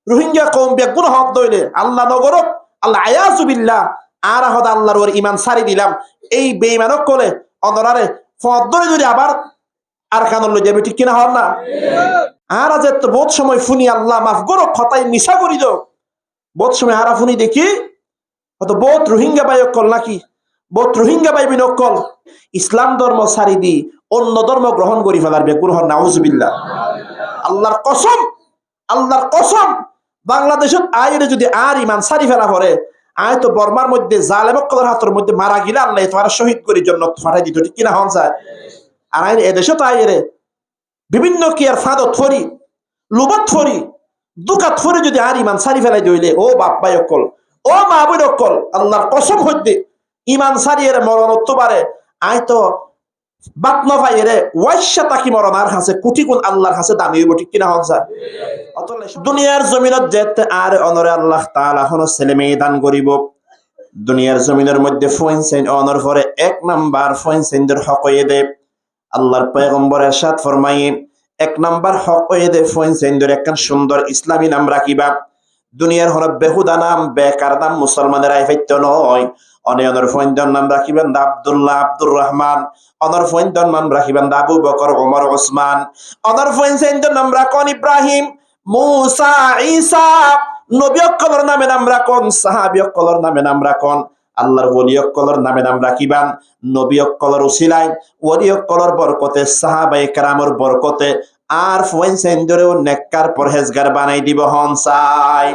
রোহিঙ্গা কম বেগুন হক দইলে আল্লাহ নগরক আল্লাহ আয়াজু বিল্লাহ আর হদ আল্লাহর ওর ইমান সারি দিলাম এই বেঈমানক কোলে অনরারে ফদ ধরে যদি আবার আর কানল লই যাবে ঠিক কিনা হল না আর আজ তো বহুত সময় ফুনি আল্লাহ মাফ করো খতাই মিশা করি দো বহুত সময় হারা ফুনি দেখি হয়তো বহুত রোহিঙ্গা বাই অকল নাকি বহুত রোহিঙ্গা বাই বিন অকল ইসলাম ধর্ম সারি দি অন্য ধর্ম গ্রহণ করি ফেলার বেগুন হন নাউজুবিল্লাহ আল্লাহর কসম বাংলাদেশত আইরে যদি আর ইমান সারি ফেলা পরে আয় তো বর্মার মধ্যে জালেমকদের হাতের মধ্যে মারা গেলে আল্লাহ তোমার শহীদ করি জন্য ফাটাই দিত ঠিক কিনা হন যায় আর আইন এদেশত আইরে বিভিন্ন কি আর ফাঁদত ফরি লুবত ফরি দুকাত ফরি যদি আর ইমান সারি ফেলাই দইলে ও বাপ ভাই অকল ও মা বই অকল আল্লাহর কসম হইতে ইমান সারিয়ে মরণত্ব পারে আয় তো বাতনা ভাইরে ওয়াইশা তাকি মরনার হাসে কোটি গুণ আল্লাহর হাসে দামি হইব ঠিক কিনা হন যায় দুনিয়ার জমিনত যেতে আর অনরে আল্লাহ তাআলা হন ছেলে মেয়ে দান করিব দুনিয়ার জমিনের মধ্যে ফয়েনসেন অনর পরে এক নাম্বার ফয়েনসেনদের হক হয়ে দে আল্লাহর পয়গম্বর ইরশাদ ফরমায়ে এক নাম্বার হক হয়ে দে ফয়েনসেনদের একখান সুন্দর ইসলামী নাম রাখিবা দুনিয়ার হন বেহুদা নাম বেকার নাম মুসলমানের আইফাইত্য নয় অনেক ফয়েনদের নাম রাখিবেন আব্দুল্লাহ আব্দুর রহমান অনর ফয়েনদের নাম রাখিবেন আবু বকর ওমর ওসমান অনর ফয়েনসেনদের নাম রাখুন ইব্রাহিম মুসা ঈসা নবী অকলর নামে নাম রাখুন সাহাবী অকলর নামে নাম রাখুন আল্লাহর ওলি অকলর নামে নাম রাখিবান নবী অকলর উসিলায় ওলি অকলর বরকতে সাহাবায়ে কেরামের বরকতে আর ফয়েনসেনদেরও নেককার পরহেজগার বানাই দিব হন চাই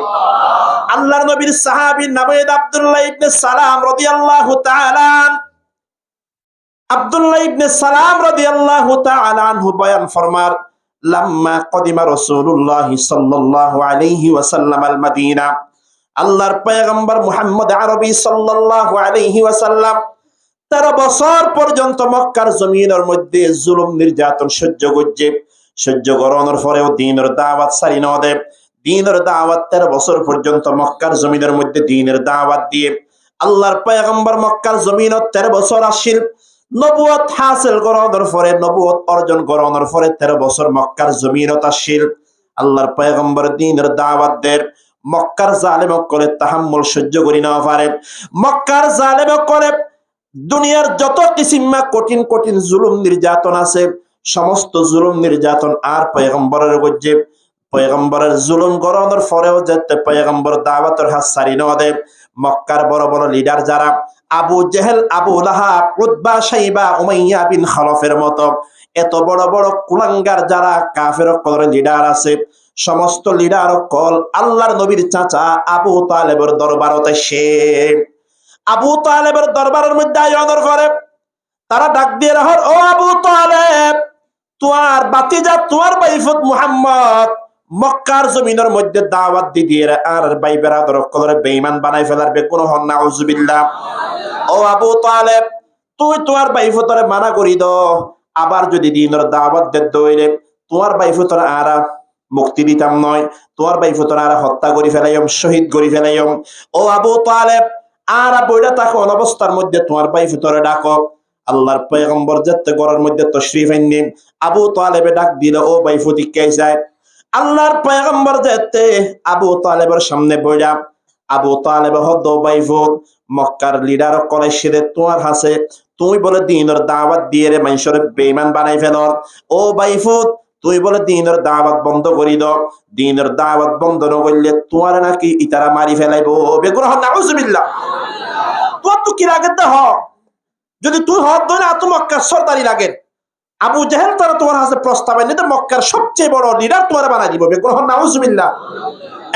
আল্লাহর নবীর সাহাবী নাবিদ আব্দুল্লাহ ইবনে সালাম রাদিয়াল্লাহু তাআলা আব্দুল্লাহ ইবনে সালাম রাদিয়াল্লাহু তাআলা আনহু বয়ান ফরমার লাম্মা কদিমা রাসূলুল্লাহ সাল্লাল্লাহু আলাইহি ওয়াসাল্লাম আল মদিনা আল্লাহর পয়গম্বর মুহাম্মদ আরবি সাল্লাল্লাহু আলাইহি ওয়াসাল্লাম 13 বছর পর্যন্ত মক্কার জমিনের মধ্যে জুলুম নির্যাতন সহ্য করানোর পরেও দ্বীনের দাওয়াত সারি না দেয় দ্বীনের দাওয়াত 13 বছর পর্যন্ত মক্কার জমিনের মধ্যে দ্বীনের দাওয়াত দিয়ে আল্লাহর পয়গম্বর মক্কার জমিনত 13 বছর আসিল নবুয়ত হাসিল করানোর পরে নবুয়ত অর্জন করানোর পরে 13 বছর মক্কার জমিনত আসিল আল্লাহর পয়গম্বর দ্বীনের দাওয়াত দেয় মক্কার জালেম করে তাহাম্মুল সহ্য করি না পারে মক্কার জালেম করে দুনিয়ার যত কিসিমা কঠিন কঠিন জুলুম নির্যাতন আছে সমস্ত জুলুম নির্যাতন আর পয়গম্বরের গজ্জে পয়গম্বরের জুলুম করানোর পরেও যেতে পয়গম্বর দাওয়াতের হাত সারি না দেয় মক্কার বড় বড় লিডার যারা আবু জেহেল আবু লাহাব উতবা শাইবা উমাইয়া বিন খালফের মতো এত বড় বড় কুলাঙ্গার যারা কাফের কলর লিডার আছে সমস্ত লিডার কল আল্লাহর নবীর চাচা আবু তালেবের দরবারতে সে আবু তালেবের দরবারের মধ্যে আয়োজন করে তারা ডাক দিয়ে রাহর ও আবু তালেব তোমার বাতিজা তোমার বাইফত মুহাম্মদ মক্কার জমিনের মধ্যে দাওয়াত দিয়ে আর ভাই বেরাদর কলরে বেঈমান বানাই ফেলার বেকুন হন নাউজুবিল্লাহ ও আবু তালেব তুই তোমার বাইফতরে মানা করি দাও আবার যদি দ্বীনের দাওয়াত দে দইলে তোমার বাইফতরে আর মুক্তি দিতাম নয় তোমার বাইফতরে আর হত্যা করি ফেলাইম শহীদ করি ফেলাইম ও আবু তালেব আর বইটা তাকে অনবস্থার মধ্যে তোমার বাইফতরে ডাকো আল্লাহর পয়গম্বর যেতে ঘরের মধ্যে তশরিফ আনলেন আবু তালেবে ডাক দিল ও বাইফতি কে যায় আল্লাহর পয়গম্বর যেতে আবু তালেবের সামনে বইয়া আবু তালেব হদ বাইফত মক্কার লিডার কলেজে তোমার হাসে তুই বলে দ্বীনের দাওয়াত দিয়ে রে মানুষের বেঈমান বানাই ফেলর ও বাইফত তুই বলে দ্বীনের দাওয়াত বন্ধ করি দাও দ্বীনের দাওয়াত বন্ধ না করলে তোমার নাকি ইতারা মারি ফেলাইবো বেগুন হন নাউজুবিল্লাহ তোর তো কি লাগে দেহ যদি তুই হদ ধরে এত মক্কার সরদারি লাগে আবু জেহেল তারা তোমার হাতে প্রস্তাব এনে মক্কার সবচেয়ে বড় লিডার তোমার বানাই দিব বেগুন হন নাউজুবিল্লাহ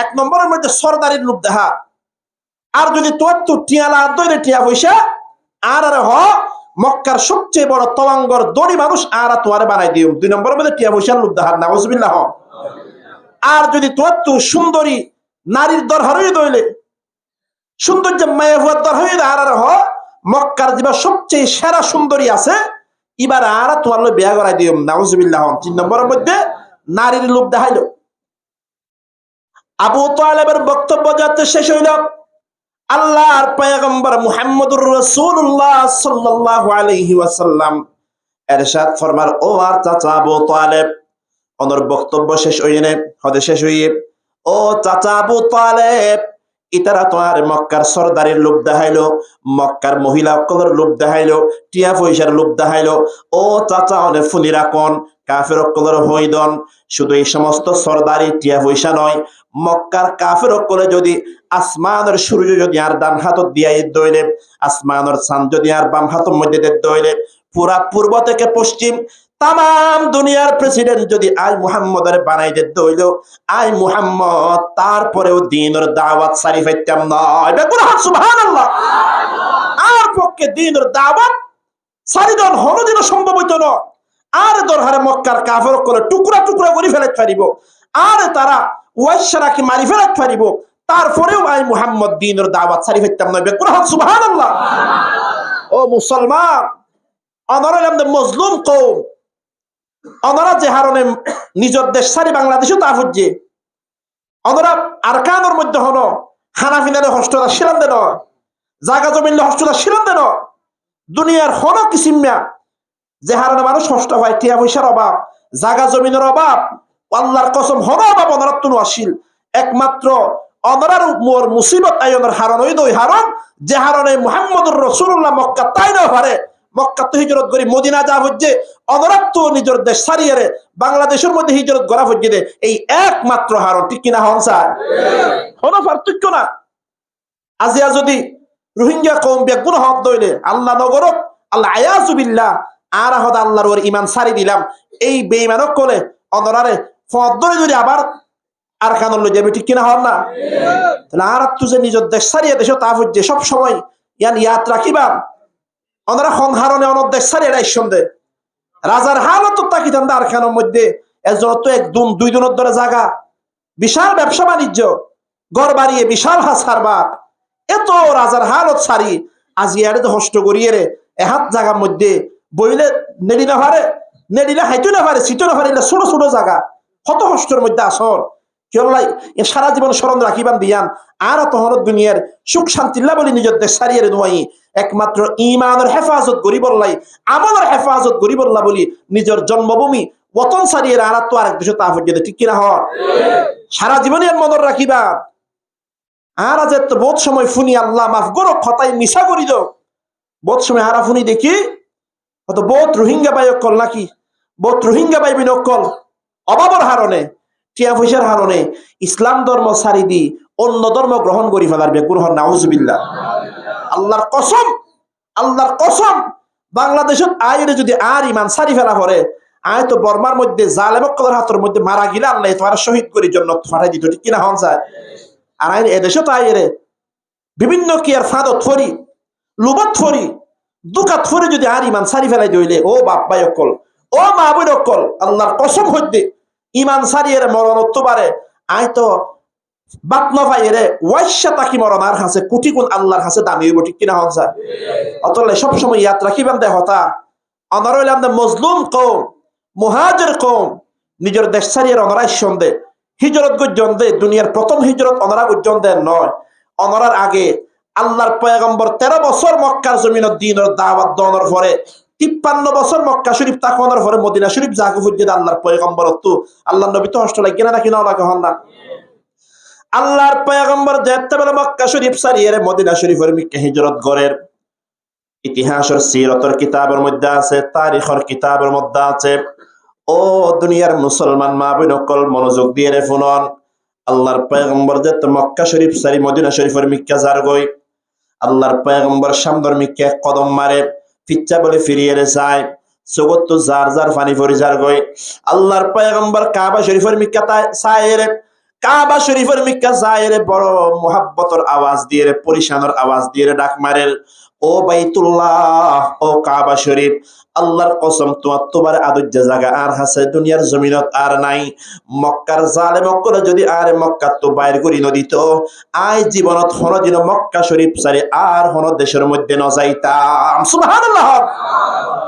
এক নম্বরের মধ্যে সরদারির লোক দেখা আর যদি তোর তো টিয়ালা দইরে টিয়া পয়সা আর হ মক্কার সবচেয়ে বড় তওয়াঙ্গর দড়ি মানুষ আর তোমার বানাই দিও 2 নম্বরের মধ্যে টিয়া পয়সার লোক দেখা নাউজুবিল্লাহ আর যদি তোর তো সুন্দরী নারীর দরকার হয়ে দইলে সৌন্দর্য মায়া হওয়ার দরকার হয়ে আর হ মক্কার যেবা সবচেয়ে সেরা সুন্দরী আছে এবার আর তোমার লোক বিয়া করাই দিও নাউজুবিল্লাহ 3 নম্বরের মধ্যে নারীর লোক দেখাইলো আবু তালেবের বক্তব্য যাতে শেষ হইল আল্লাহর পয়গম্বর মুহাম্মদুর রাসূলুল্লাহ সাল্লাল্লাহু আলাইহি ওয়াসাল্লাম ইরশাদ ফরমার ও আর চাচা আবু তালেব ওনার বক্তব্য শেষ হইনে হদে শেষ হইয়ে ও ও চাচা আবু তালেব, ইতারা তো আর মক্কার সরদারের লোভ দেখাইলো, মক্কার মহিলা অকলের লোভ দেখাইলো, টিয়া পয়সার লোভ দেখাইলো। ও চাচা অনেক ফুলিরা কোন কাফের অকলের হইদন। শুধু এই সমস্ত সরদারি টিয়া পয়সা নয়, মক্কার কাফের অকলে যদি আসমানের সূর্য যদি আর ডান হাতত দিয়া দইলে, আসমানের চাঁদ যদি আর বাম হাতের মধ্যে দইলে, পুরা পূর্ব থেকে পশ্চিম তাম দুনিয়ার প্রেসিডেন্ট যদি আই মুহাম্মদের বানাই দে দইল, আই মুহাম্মদ তারপরেও দিনের দাওয়াত সারি ফাইতাম নয়। বেকুল হাত সুবহানাল্লাহ। আর পক্ষে দিনের দাওয়াত সারি দন হলদিন সম্ভব হইতো না। আর দরহারে মক্কার কাফের করে টুকরা টুকরা করে ফেলাতে পারিব, আর তারা ওয়াইশারাকে মারি ফেলাতে পারিব, তারপরেও আই মুহাম্মদ দিনের দাওয়াত সারি ফাইতাম নয়। বেকুল হাত সুবহানাল্লাহ। ও মুসলমান, অনরের আমাদের মজলুম কওম, অনরা যে হারণে নিজের দেশ সারি বাংলাদেশও তা হচ্ছে, অনরা আরকানের মধ্যে হন হানাফিনারে হস্তরা শিরান দেন, জাগা জমিনলে হস্তরা শিরান দেন, দুনিয়ার হন কিসিমিয়া যে হারণে মানুষ হস্ত হয়, টিয়া পয়সার অভাব, জাগা জমিনের অভাব, আল্লাহর কসম হন অভাব অনরার তুন আসিল। একমাত্র অনরার মোর মুসিবত আইনের হারণ ওই দই হারণ যে হারণে মুহাম্মদুর রাসূলুল্লাহ মক্কা তাই না পারে, মক্কা তো হিজরত করি মদিনা যা হচ্ছে, অনরাত তো নিজের দেশ সারিয়ে বাংলাদেশের মধ্যে হিজরত করা হচ্ছে দে, এই একমাত্র হারণ। ঠিক কিনা হন স্যার? হন পার্থক্য না। আজিয়া যদি রোহিঙ্গা কম বেগুন হক দইলে আল্লাহ নগরক আল্লাহ আয়াজুবিল্লাহ আর হদ আল্লাহর ওর ইমান সারি দিলাম, এই বেঈমানক কোলে অনরারে ফদ ধরে যদি আবার আর কানল লই যাবে। ঠিক কিনা হন না? তাহলে আর তো যে নিজের দেশ সারিয়ে দেশ তা হচ্ছে সব সময় ইয়ান ইয়াদ রাখিবা, ওনারা সংহারণে অনেক দেশ সারি এরাই সন্ধে রাজার হালত তাকি ঠান্ডা আর খানের মধ্যে এজন তো এক দুই দিনের ধরে জায়গা, বিশাল ব্যবসা বাণিজ্য, ঘর বাড়িয়ে বিশাল হাসার বাপ, এত রাজার হালত সারি আজিয়ারে হষ্ট করিয়ে রে এহাত জায়গার মধ্যে বইলে নেড়ি না পারে, নেড়িলে হাইতো না পারে, সিটো না পারে, ছোট ছোট জায়গা কত কষ্টের মধ্যে আসর কেলাই এ সারা জীবন স্মরণ রাখিবান দিয়ান। আর তখন দুনিয়ার সুখ শান্তিল্লা বলি নিজের দেশ সারিয়ে নোয়াই একমাত্র ইমানের হেফাজত গরিবল্লাই, আমলের হেফাজত গরিবল্লা বলি নিজের জন্মভূমি ওতন সারিয়ে আর তো আরেক দেশে তা হয়ে। ঠিক কিনা হন? সারা জীবনে মনে রাখিবা। আর আজ তো বহুত সময় ফুনি আল্লাহ মাফ করো খতাই মিশা করি দো, বহুত সময় হারা ফুনি দেখি হয়তো বহুত রোহিঙ্গা বাই অকল নাকি, বহুত রোহিঙ্গা বাই বিন অকল অভাবর হারণে টিয়া পয়সার হারণে ইসলাম ধর্ম সারি দি অন্য ধর্ম গ্রহণ করি ফেলার বেকুর হন। নাউজুবিল্লাহ। আল্লাহর কসম, আল্লাহর কসম, বাংলাদেশত আইরে যদি আর ইমান সারি ফেলা পরে আয় তো বর্মার মধ্যে জালেমকলের হাতের মধ্যে মারা গেলে আল্লাহ তোমার শহীদ করি জন্য ফাটাই দিত। ঠিক কিনা হন যায়? আর আইন এদেশত আইরে বিভিন্ন কি আর ফাঁদত ফরি লুবত ফরি দুকাত ফরি যদি আর ইমান সারি ফেলাই দইলে ও বাপ ভাই অকল, ও মা বই অকল, আল্লাহর কসম হইতে ইমান সারিয়ে মরণ হতে পারে। আয় তো বাত নফাইরে ওয়াইশা তাকি মরণ আর হাসে কোটি গুণ আল্লাহর হাসে দামি হইব। ঠিক কিনা হন যায়? অতলে সবসময় ইয়াদ রাখিবেন দে হতা অনরইলাম দে মজলুম কওম, মুহাজির কওম নিজের দেশ সারিয়ে অনরাই সন্দে হিজরত গজ্জন দে। দুনিয়ার প্রথম হিজরত অনরা গজ্জন দেন নয়, অনরার আগে আল্লাহর পয়গম্বর 13 বছর মক্কার জমিনত দ্বীনের দাওয়াত দনের পরে 53 বছর মক্কা শরীফ তাকওয়ানোর পরে মদিনা শরীফ জাগু ফুজে আল্লাহর পয়গম্বর তো আল্লাহর নবী তো হষ্ট লাগে না নাকি না লাগে হন না? আল্লাহর পয়গম্বর যেতে বলে মক্কা শরীফ সারিয়ে মদিনা শরীফের মিকে হিজরত গরের ইতিহাসের সিরতের কিতাবের মধ্যে আছে, তারিখের কিতাবের মধ্যে আছে। ও দুনিয়ার মুসলমান মা বোন সকল মনোযোগ দিয়ে রে শুনুন, আল্লাহর পয়গম্বর যেতে মক্কা শরীফ সারি মদিনা শরীফের মিকে যার গই, আল্লাহর পয়গম্বর সামনের মিকে কদম মারে ফিচ্চা বলে ফিরিয়ে যায়, জগৎ তো যার যার পানি ভরি যার গই। আল্লাহর পয়গম্বর কাবা শরীফের মিকে চায়, কাবা শরীফের মিকা যায় বড় মোহাব্বতর আওয়াজ দিয়ে পরিশানের আওয়াজ দিয়ে ডাক মারে, ও বাইতুল্লাহ, ও কাবা শরীফ, আল্লাহর কসম তোমার আদর্য জায়গা আর হাসে দুনিয়ার জমিনত আর নাই। মক্কার জালেম করে যদি আর মক্কা তো বাইর করি নদীত আয় জীবনত হন দিন মক্কা শরীফ সারি আর হন দেশের মধ্যে ন যাইতাম। সুবহানাল্লাহ।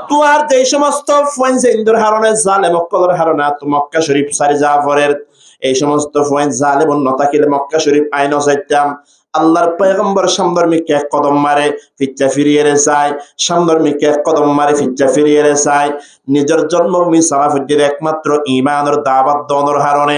তোমার যে সমস্ত ফয়েন্সের হারণে জালেম কলর হারণে তো মক্কা শরীফ সারি জাফরের এই সমস্ত পয়েন্ট জালেম নতাকিলে মক্কা শরীফ আইন যাইতাম। আল্লাহর পয়গম্বর সামদর্মিকে এক কদম মারে ফিচ্চা ফিরিয়ে যায়, সামদর্মিকে এক কদম মারে ফিচ্চা ফিরিয়ে যায়। নিজের জন্মভূমি সালাফুদ্দিন একমাত্র ঈমানের দাওয়াত দনর হারণে।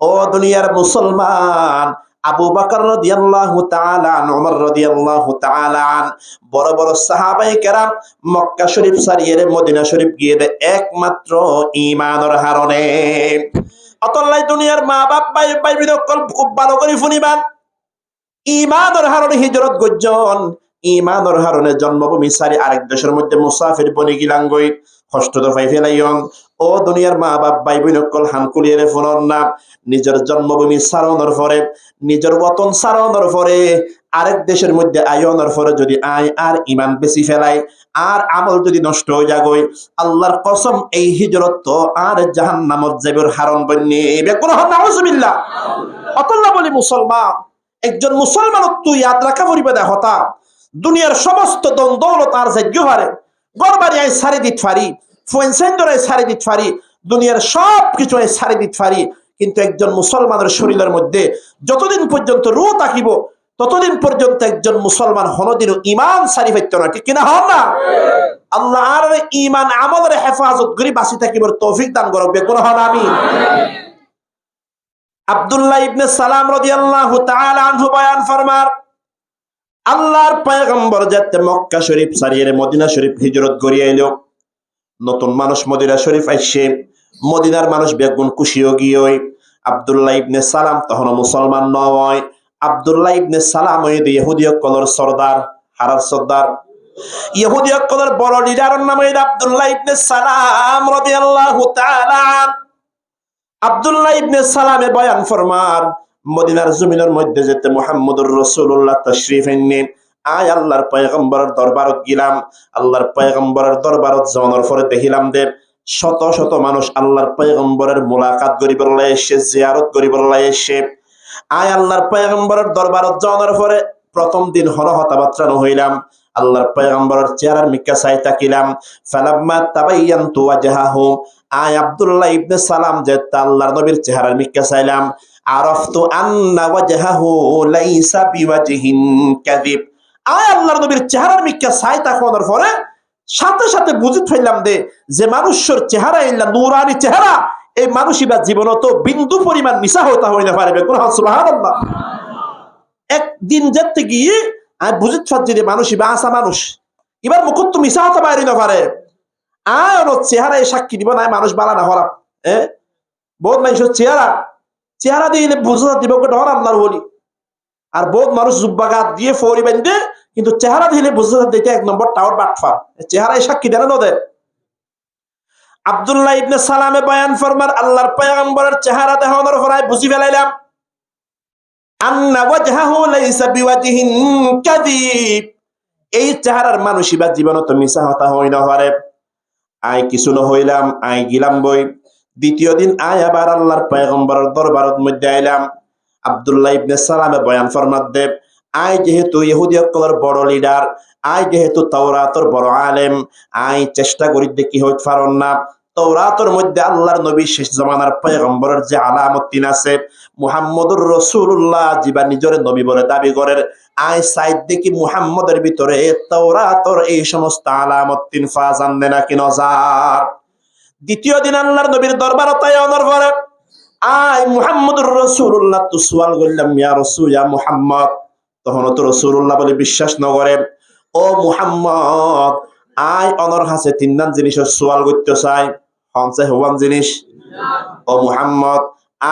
ও দুনিয়ার মুসলমান, আবু বকর রাদিয়াল্লাহু তাআলা আন, ওমর রাদিয়াল্লাহু তাআলা আন, বড় বড় সাহাবায়ে কেরাম মক্কা শরীফ ছাড়িয়ে মদিনা শরীফ গিয়ে দেয় একমাত্র ঈমানের হারণে। অতল্লাই দুনিয়ার মা বাপ ভাই ভাই বিদকল খুব ভালো করে শুনিবান। ঈমানের হারণে হিজরত গজ্জন, ঈমানের হারণে জন্মভূমি সারি আরেক দেশের মধ্যে মুসাফির বনি গিলাঙ্গই কষ্ট তো পাই ফেলাইন। ও দুনিয়ার মা বাপ ভাই বিনকল হানকুলিয়ে ফোনর না, নিজের জন্মভূমি সারানোর পরে, নিজের ওতন সারানোর পরে আরেক দেশের মধ্যে আয়নের পরে যদি আয় আর ইমান বেশি ফেলাই আর আমল যদি নষ্ট হয়ে যাগই, আল্লাহর কসম এই হিজরত তো আর জাহান্নামত যাবের হারণ বন্যে বেকুন হন। নাউজুবিল্লাহ। অতল্লা বলি মুসলমান, একজন মুসলমান তুই ইয়াদ রাখা পরিবে দেখ হতা দুনিয়ার সমস্ত দন দৌলত আর যাজ্ঞ হারে গরবারি আই সারি দিত ফারি, ফুয়েনসেন্ডর আই সারি দিত ফারি, দুনিয়ার সব কিছু আই সারি দিত ফারি, কিন্তু একজন মুসলমানের শরীরের মধ্যে যতদিন পর্যন্ত রু থাকিব ততদিন পর্যন্ত একজন মুসলমান হনদিনও ইমান সারি পাইত না। ঠিক কিনা হন না? আল্লাহ আর ইমান আমলের হেফাজত করি বাঁচি থাকিবার তৌফিক দান করবে। বেকুন হন আমি। আব্দুল্লাহ ইবনে সালাম রাদিয়াল্লাহু তাআলা আনহু বয়ান ফরমার, আল্লাহর পয়গম্বর যাতে মক্কা শরীফ ছাড়িয়ে মদিনা শরীফ হিজরত করিয়া এলো, নতুন মানুষ মদিনা শরীফ আইসে, মদিনার মানুষ বেগুন খুশিও গিয়ে। আব্দুল্লাহ ইবনে সালাম তখন মুসলমান নয়। আব্দুল্লাহ ইবনে সালাম ওই ইহুদি কলর সর্দার, হারার সর্দার, ইহুদি কলর বড় লিডারের নাম আব্দুল্লাহ ইবনে সালাম রাদিয়াল্লাহু তাআলা। আব্দুল্লাহ ইবনে সালামে বয়ান ফরমার, মদিনার জমিনের মধ্যে যেতে মুহাম্মদুর রাসূলুল্লাহ তাশরীফ এনে আয় আল্লাহর পয়গম্বরের দরবারত গেলাম। আল্লাহর পয়গম্বরের দরবারত যাওয়ার পরে দেখিলাম যে শত শত মানুষ আল্লাহর পয়গম্বরের মুলাকাত করিবার লাই এসে, জিয়ারত করিবার লাই এসে। আয় আল্লাহর পয়গম্বরের দরবারত যাওয়ার পরে প্রথম দিন হতাবাত্রা হইলাম, আল্লাহর পয়গম্বরের চেহারার মিক্কা চাই তাকিলাম। ফালাম্মা তাবায়্যানতু ওয়াজহাহু, আয় আব্দুল্লাহ ইবনে সালাম যে আল্লাহর নবীর চেহারার মিক্কা চাইলাম, আরাফতু আন্না ওয়াজহাহু লাইসা বিওয়াজহিন কাযিব। আয় আল্লাহর নবীর চেহারার মিক্কা চাই তাকানোর পরে সাথে সাথে বুঝতে পারলাম যে মানুষের চেহারা ইল্লা নূরানি চেহারা, এই মানুষই বা জীবনত তো বিন্দু পরিমাণ মিশা হইতে হইতে পারবে। কোন সুবহানাল্লাহ। একদিন যেতে গিয়ে আমি বুঝতে পারছি যে মানুষই বা আসা মানুষ, এবার মুখত তো মিশা হতে পারি না পারে। আয় চেহারায় সাক্ষী দিব না মানুষ বালা না হরাম। বহুত মানুষের চেহারা দিয়ে বুঝতে দিব হর আল্লাহর বলি, আর বহুত মানুষ জুব্বাগাত দিয়ে ফৌরি বান্ধে কিন্তু চেহারা দিলে বুঝতে দিতে এক নম্বর টাওয়ার বাটফার, চেহারায় সাক্ষী দেন না দেয়। আব্দুল্লাহ ইবনে সালামে বয়ান ফরমার, আল্লাহর পয়গম্বরের চেহারা দেখানোর পর বুঝি ফেলাইলাম আন্না ওয়াজহাহু লাইসা বিওয়াজহিন কাযিব, এই চেহারার মানুষই বা জীবনত মিশা হতা হই না পারে। আয় কিছু ন হইলাম, আয় গিলাম বই। দ্বিতীয় দিন আয় আবার আল্লাহর পয়গম্বরের দরবারত মধ্যে আইলাম। আব্দুল্লাহ ইবনে সালামে বয়ান ফরমাত দেব, আয় যেহেতু ইহুদি সকলের বড় লিডার, আয় যেহেতু তাওরাতের বড় আলেম, আয় চেষ্টা করি দেখি হইতে পারন না তাওরাতের মধ্যে আল্লাহর নবী শেষ জামানার পয়গম্বরের যে আলামত তিন আছে, মুহাম্মদুর রাসূলুল্লাহ যিবা নিজরে নবী বলে দাবি করেন, আয় সাইদ দেখি মুহাম্মদের ভিতরে তাওরাতের এই সমস্ত আলামত তিন ফাজান দেনা কি নজার। দ্বিতীয় দিন আল্লাহর নবীর দরবারত আয়ানোর পরে আয় মুহাম্মদুর রাসূলুল্লাহ তো সুয়াল করলাম, ইয়া রাসূল, ইয়া মুহাম্মদ। তখন তো রাসূলুল্লাহ বলে বিশ্বাস ন করে, ও মুহাম্মদ আয় অনর হাসে তিনদান জিনিসের সোয়াল করতে চাই, হনসে হওয়ান জিনিস। ও মুহাম্মদ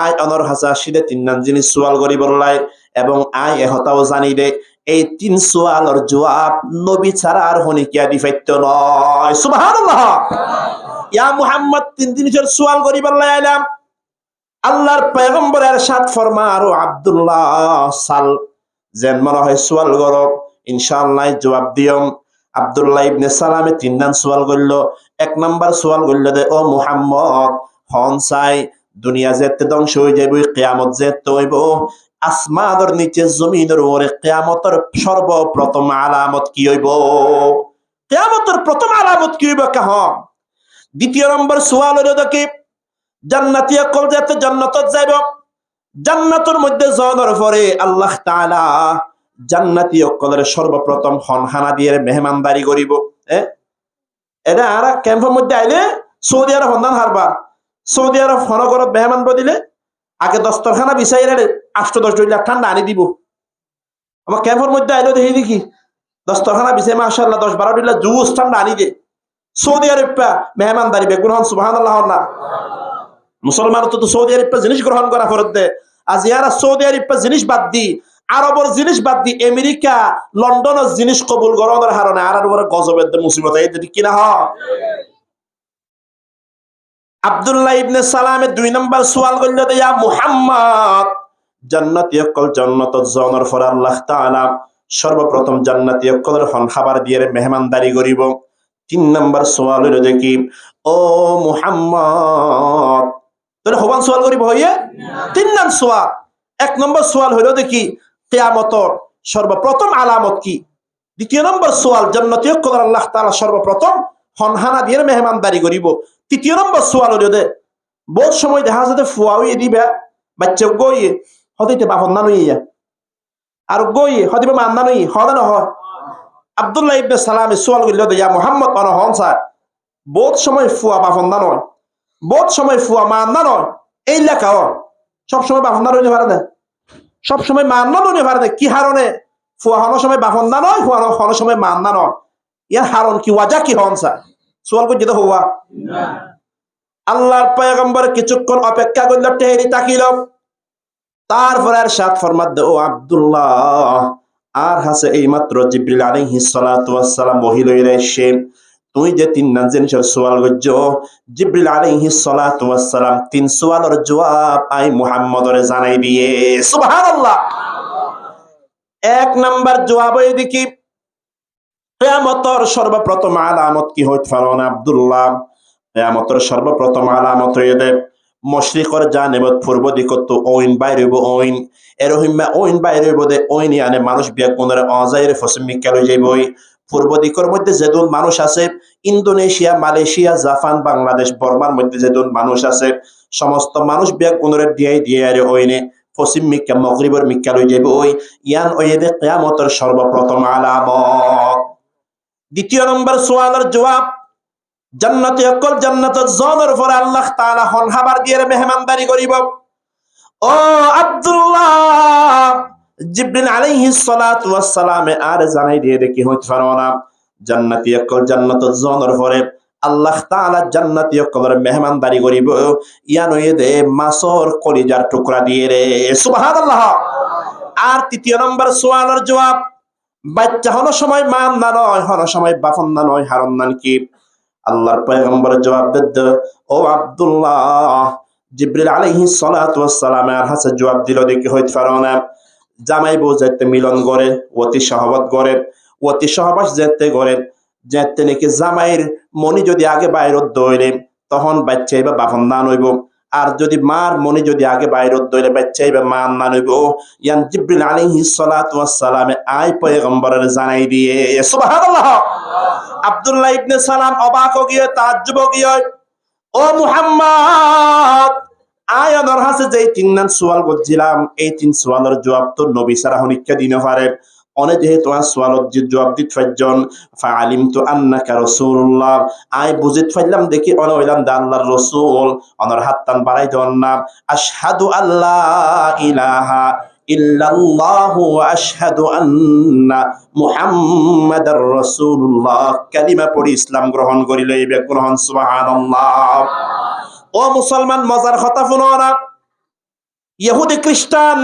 আয় অনর হাসা সিদে তিনদান জিনিস সোয়াল করি বললাই, এবং আয় এহতাও জানি দে এই তিন সোয়ালর জবাব নবী ছাড়া আর হনি কিয়া দিফাইত নয়। সুবহানাল্লাহ। ইয়া মুহাম্মদ তিন জিনিসের সোয়াল করি বললাই আইলাম। আল্লাহর পয়গম্বর ইরশাদ ফরমার, ও আব্দুল্লাহ সাল, যেন মনে হয় সোয়াল করো ইনশাআল্লাহ জবাব দিয়ম। আব্দুল্লাহ ইবনে সালামে তিনদান সোয়াল করলো। এক নাম্বার সোয়াল করলো দে, ও মুহাম্মদ হন চাই দুনিয়া যেতে ধ্বংস হয়ে যাইব, কিয়ামত যেতে হইব, আসমানের নিচে জমিনের উপরে কিয়ামতের সর্বপ্রথম আলামত কি হইব? কিয়ামতের প্রথম আলামত কি হইব কাহন? দ্বিতীয় নম্বর সোয়াল হলো দেখি জান্নাতি কল যেতে জান্নাতত যাইব, জান্নাতের মধ্যে যাওয়ার পরে আল্লাহ তাআলা জান্নাতি অকলের সর্বপ্রথম হনহানা দিয়ে মেহমানদারি করিব। এটা আর ক্যাম্পের মধ্যে আইলে সৌদি আরব হন্দান হারবার, সৌদি আরব হনগরত মেহমান বদিলে আগে দস্তরখানা বিছাই রে 8-10 লাখ ঠান্ডা আনি দিব। আমার ক্যাম্পের মধ্যে আইলো দেখি দেখি দস্তরখানা বিছাই মাশাআল্লাহ 10-12 লাখ জুস ঠান্ডা আনি দে। সৌদি আরব মেহমানদারি বেগুন হন সুবহানাল্লাহ না। মুসলমান তো সৌদি আরব জিনিস গ্রহণ করা ফরত দে। আজ ইয়ারা সৌদি আরব জিনিস বাদ দি, আরবর জিনিস বাদ দি, আমেরিকা লন্ডনের জিনিস কবুল গরমের হারণে আর উপরে গজবের মুসিবত এই কিনা হ। আব্দুল্লাহ ইবনে সালামে 2 নম্বর সওয়াল করল দে, ইয়া মুহাম্মদ জান্নাতি অকল জান্নাত জানার পর আল্লাহ তাআলা সর্বপ্রথম জান্নাতি অকলের হন খাবার দিয়ে মেহমানদারি করিব। 3 নম্বর সওয়াল হলো দেখি, ও মুহাম্মদ তাহলে হবান সওয়াল করিব হইয়ে 3 নম্বর সওয়াল। 1 নম্বর সওয়াল হলো দেখি কিয়ামতের সর্বপ্রথম আলামত কি। 2 নম্বর সওয়াল জান্নাতি অকলের আল্লাহ তাআলা সর্বপ্রথম হনহানা দিয়ে মেহমানদারি করিব। 3 নম্বর সওয়াল হলো দে বহুত সময় দেখা যাতে ফুয়াউই দিবা বাচ্চা গইয়ে হদিতে বাপন না নইয়া আর গইয়ে হদিবা মান না নই হদা না হয়। আব্দুল্লাহ ইবনে সালামে সওয়াল করল দে, ইয়া মুহাম্মদ আনা হন স্যার বহুত সময় ফুয়া বাপন না নয়, বহুত সময় ফুয়া মান না নয়, এই লেখা সব সময় বাপন না নইতে পারে না, সব সময় মান না নইতে পারে না। কি হারণে ফুয়া হন সময় বাপন না নয়, ফুয়া হন সময় মান না নয়, ইয়ার হারণ কি ওয়াজা কি হন স্যার সওয়াল করতে তো হওয়া। আল্লাহর পয়গম্বর কিছুক্ষণ অপেক্ষা করল, টেহেরি তাকিল, তারপরে আর সাত ফরমাত ও আব্দুল্লাহ আর হাসে এই মাত্র জিবরিল আলাইহিস সালাতু ওয়াস সালাম ওহী লইরা এসে তুই যে 3 নাম জিনিসের সওয়াল করছো, জিবরিল আলাইহিস সালাতু ওয়াস সালাম 3 সওয়ালের জবাব আই মুহাম্মদরে জানাই দিয়ে। সুবহানাল্লাহ। 1 নাম্বার জবাব এই দেখি কিয়ামতের সর্বপ্রথম আলামত কি হইত পারে না আব্দুল্লাহ। কিয়ামতের সর্বপ্রথম আলামত হইবে মশরিকর জানেবত পূর্ব দিকত ওইন বাইরে হইব, ওইন এরহিমা ওইন বাইরে হইব দে ওইন আনে মানুষ বিয়া কোনের অজাইরে ফসমিকা লই যাইবই। পূর্ব দিকের মধ্যে যেদুন মানুষ আছে, ইন্দোনেশিয়া, মালয়েশিয়া, জাপান, বাংলাদেশ, বর্মার মধ্যে যেদুন মানুষ আছে, সমস্ত মানুষ বিয়া কোনের দিয়াই দিয়ে আরে ওইনে পশ্চিম মিক্কা মগরিবের মিক্কা লই যাইব ওই ইয়ান ওইদে কিয়ামতের সর্বপ্রথম আলামত। 2 নম্বর সওয়ালের জবাব জান্নাতি অকল জান্নাতের জানার পরে আল্লাহ তাআলা হন খাবার দিয়ে মেহমানদারি করিব। ও আব্দুল্লাহ জিবরিল আলাইহিস সালাতু ওয়াস সালামে আর জানাই দিয়ে দেখি হইতে পারো না জান্নাতি অকল জান্নাতের জানার পরে আল্লাহ তাআলা জান্নাতি অকলের মেহমানদারি করিব ইয়ান ওইদে মাছর কলিজার টুকরা দিয়ে রে। সুবহানাল্লাহ। আর 3 নম্বর সওয়ালের জবাব বাচ্চা হনো সময় মান না নয়, হনো সময় বাফন না নয়, হারন নান কি। আল্লাহর পয়গম্বর জবাব দেদ, ও আব্দুল্লাহ জিবরিল আলাইহিস সালাতু ওয়াস সালাম আর হাসে জবাব দিল দেখি হইতে পারো না জামাই বউ যাইতে মিলন করে অতি সহবত করে অতি সহবাস যেতে করে যেতে নাকি জামাইয়ের মনি যদি আগে বাইরত দইলে তখন বাচ্চাই বা বাপন না নইব, আর যদি মার মনি যদি আগে বাইরত দইলে বাচ্চাই বা মান না নইব। ইয়ান জিবরিল আলাইহিস সালাতু ওয়াস সালামে আই পয়গম্বরের জানাই দিয়ে। সুবহানাল্লাহ। আব্দুল্লাহ ইবনে সালাম অবাক গিয়ে তাজ্জুব গিয়ে, ও মুহাম্মদ আয়ানোর হাসে যেই 3 নাম সওয়াল করছিলাম এই 3 সওয়ালের জবাব তো নবী সারা হনিকা দিনে পারে অনে যেহেতু সওয়ালত জবাব দিত ফাইজন ফাআলিমতু আন্নাকা রাসূলুল্লাহ আই বুঝিত ফাইলাম দেখি অনে হইলাম দা আল্লাহর রাসূল। অনর হাতটান বাড়াই দেন না আশহাদু আল্লা ইলাহা ইল্লাল্লাহু ওয়া আশহাদু আন্না মুহাম্মাদার রাসূলুল্লাহ কালিমা পড়ি ইসলাম গ্রহণ করি লইবে গ্রহণ। সুবহানাল্লাহ। ও মুসলমান মজার কথা শুনো না, ইহুদি খ্রিস্টান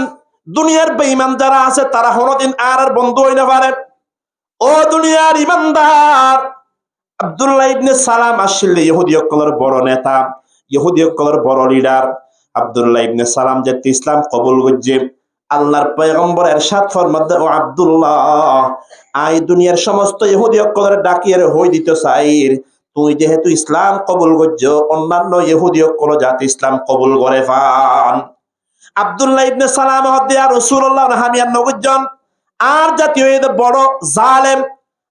দুনিয়ার বেঈমান যারা আছে তারা কোনদিন আর বন্ধু হইতে পারে। ও দুনিয়ার ইমানদার আব্দুল্লাহ ইবনে সালাম আসলে ইহুদি সকলের বড় নেতা, ইহুদি সকলের বড় লিডার। আব্দুল্লাহ ইবনে সালাম যে ইসলাম কবুল করছে আল্লাহর পয়গম্বর ইরশাদ ফরমাতে, ও আব্দুল্লাহ আই দুনিয়ার সমস্ত ইহুদি সকলের ডাকিয়ে হই দিতে চাইর তুই যেহেতু ইসলাম কবুল করছো অন্যান্য ইহুদি সকল জাতি ইসলাম কবুল করে ফান। আব্দুল্লাহ ইবনে সালাম হদ্দিয়া রাসূলুল্লাহ হামিয়ান নবুজন আর জাতি হইতে বড় জালেম,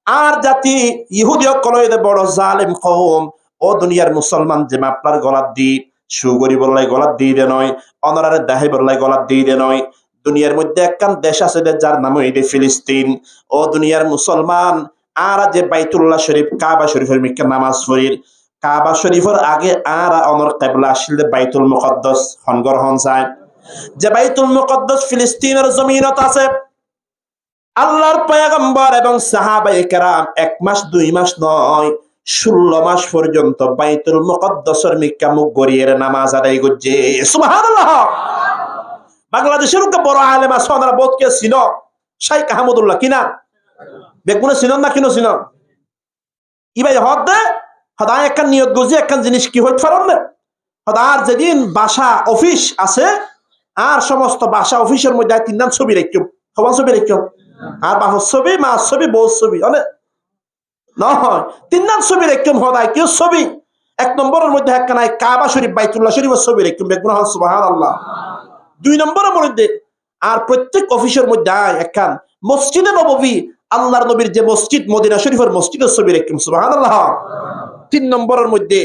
আর জাতি ইহুদি সকল হইতে বড় জালেম কওম। ও দুনিয়ার মুসলমান যে আপনার গলাত দি সুগরি বললাই গলাত দিয়ে দে নয়, অনরারে দাহি বললাই গলাত দিয়ে দে নয়। দুনিয়ার মধ্যে একখান দেশ আছে যার নাম হইলে ফিলিস্তিন। ও দুনিয়ার মুসলমান, আর যে বাইতুল্লাহ শরীফ কাবা শরীফের মিকে নামাজ পড়ির, কাবা শরীফের আগে আর অনর কেবলা আসলে বাইতুল মুকদ্দাস হনগর হন যায়। যে বাইতুল মুকদ্দাস ফিলিস্তিনের জমিনত আছে, আল্লাহর পয়গম্বর এবং সাহাবায়ে কেরাম 1 মাস 2 মাস নয় 16 মাস পর্যন্ত বাইতুল মুকদ্দাসের মিকা মুখ গড়িয়ে নামাজ আদায় করছে। সুবহানাল্লাহ। বাংলাদেশের বড় আলেম আছে, ওনারা বোধকে ছিল শাইখ আহমদুল্লাহ কিনা বেগুনে ছিলেন না কিনো ছিল ইবাই হদ দে হদায় একখান নিয়ত গজি একখান জিনিস কি হইতে পারেন না। হদার যেদিন বাসা অফিস আছে আর সমস্ত বাসা অফিসের মধ্যে 3 নাম ছবি রেখম, সবার ছবি রেখম, আর বাপর ছবি মার ছবি বউর ছবি অনেক নহয় 3 নাম ছবি রেখম। হদায় কেউ ছবি 1 নম্বরের মধ্যে একখান কাবা শরীফ বাইতুল্লাহ শরীফের ছবি রেখম বেগুন হন সুবহানাল্লাহ। 2 নম্বরের মধ্যে আর প্রত্যেক অফিসের মধ্যে একখান মসজিদে নববী আল্লাহর নবীর যে মসজিদ মদিনা শরীফের মসজিদের ছবি রেখম সুবহানাল্লাহ। 3 নম্বরের মধ্যে